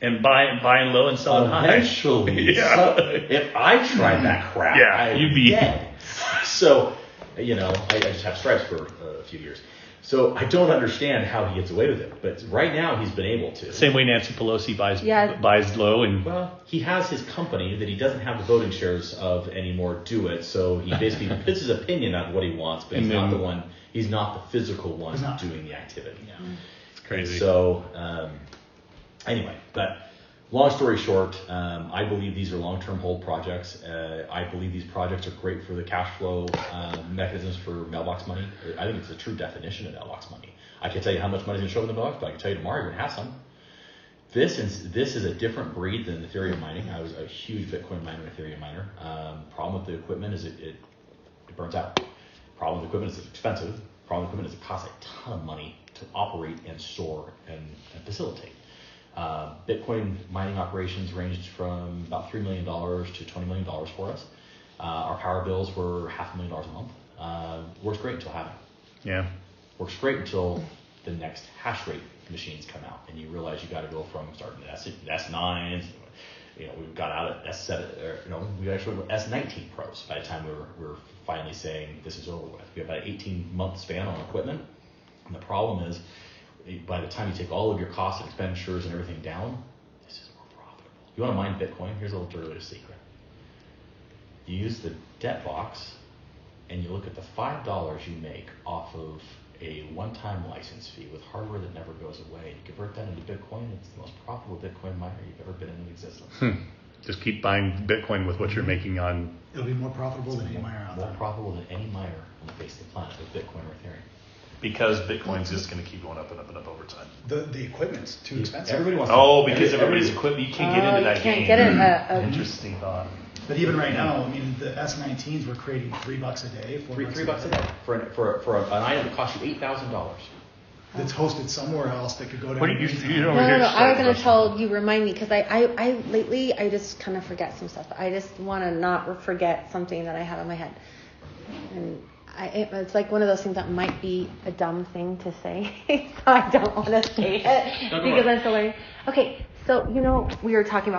and buying low and selling high. Eventually, if I tried that crap, you'd be dead. So, I just have stripes for a few years. So I don't understand how he gets away with it. But right now he's been able to. Same way Nancy Pelosi buys low. Well, he has his company that he doesn't have the voting shares of anymore do it. So he basically puts his opinion on what he wants, but he's not the physical one doing the activity. Yeah. It's crazy. So anyway, but long story short, I believe these are long-term hold projects. I believe these projects are great for the cash flow mechanisms for mailbox money. I think it's a true definition of mailbox money. I can tell you how much money is going to show up in the mailbox, but I can tell you tomorrow you're going to have some. This is a different breed than Ethereum mining. I was a huge Bitcoin miner, Ethereum miner. Problem with the equipment is it burns out. Problem with the equipment is it's expensive. Problem with the equipment is it costs a ton of money to operate and store and facilitate. Bitcoin mining operations ranged from about $3 million to $20 million for us. Our power bills were $500,000 a month. Works great until halving. Yeah. Works great until the next hash rate machines come out, and you realize you got to go from starting at S9s. We got out at S7, we actually went S19 Pros by the time we were finally saying this is over with. We have about an 18-month span on equipment, and the problem is, by the time you take all of your costs and expenditures and everything down, this is more profitable. You want to mine Bitcoin? Here's a little dirty secret. You use the debt box, and you look at the $5 you make off of a one-time license fee with hardware that never goes away. You convert that into Bitcoin, it's the most profitable Bitcoin miner you've ever been in existence. Just keep buying Bitcoin with what you're making on. It'll be more profitable than any miner out there. More profitable than any miner on the face of the planet with Bitcoin or Ethereum. Because Bitcoin's just going to keep going up and up and up over time. The equipment's too expensive. Everybody wants because everybody's equipment, you can't get into that game. You can't get it. Interesting thought. But even right now, I mean, the S19s were creating $3 a day, $3 a day for an item that costs you $8,000. That's hosted somewhere else that could go down. What do you know? No. I was going to tell you, remind me, because I lately, I just kind of forget some stuff. I just want to not forget something that I had on my head. And it's like one of those things that might be a dumb thing to say. So I don't want to say it because I'm so learning. Okay, so, we were talking about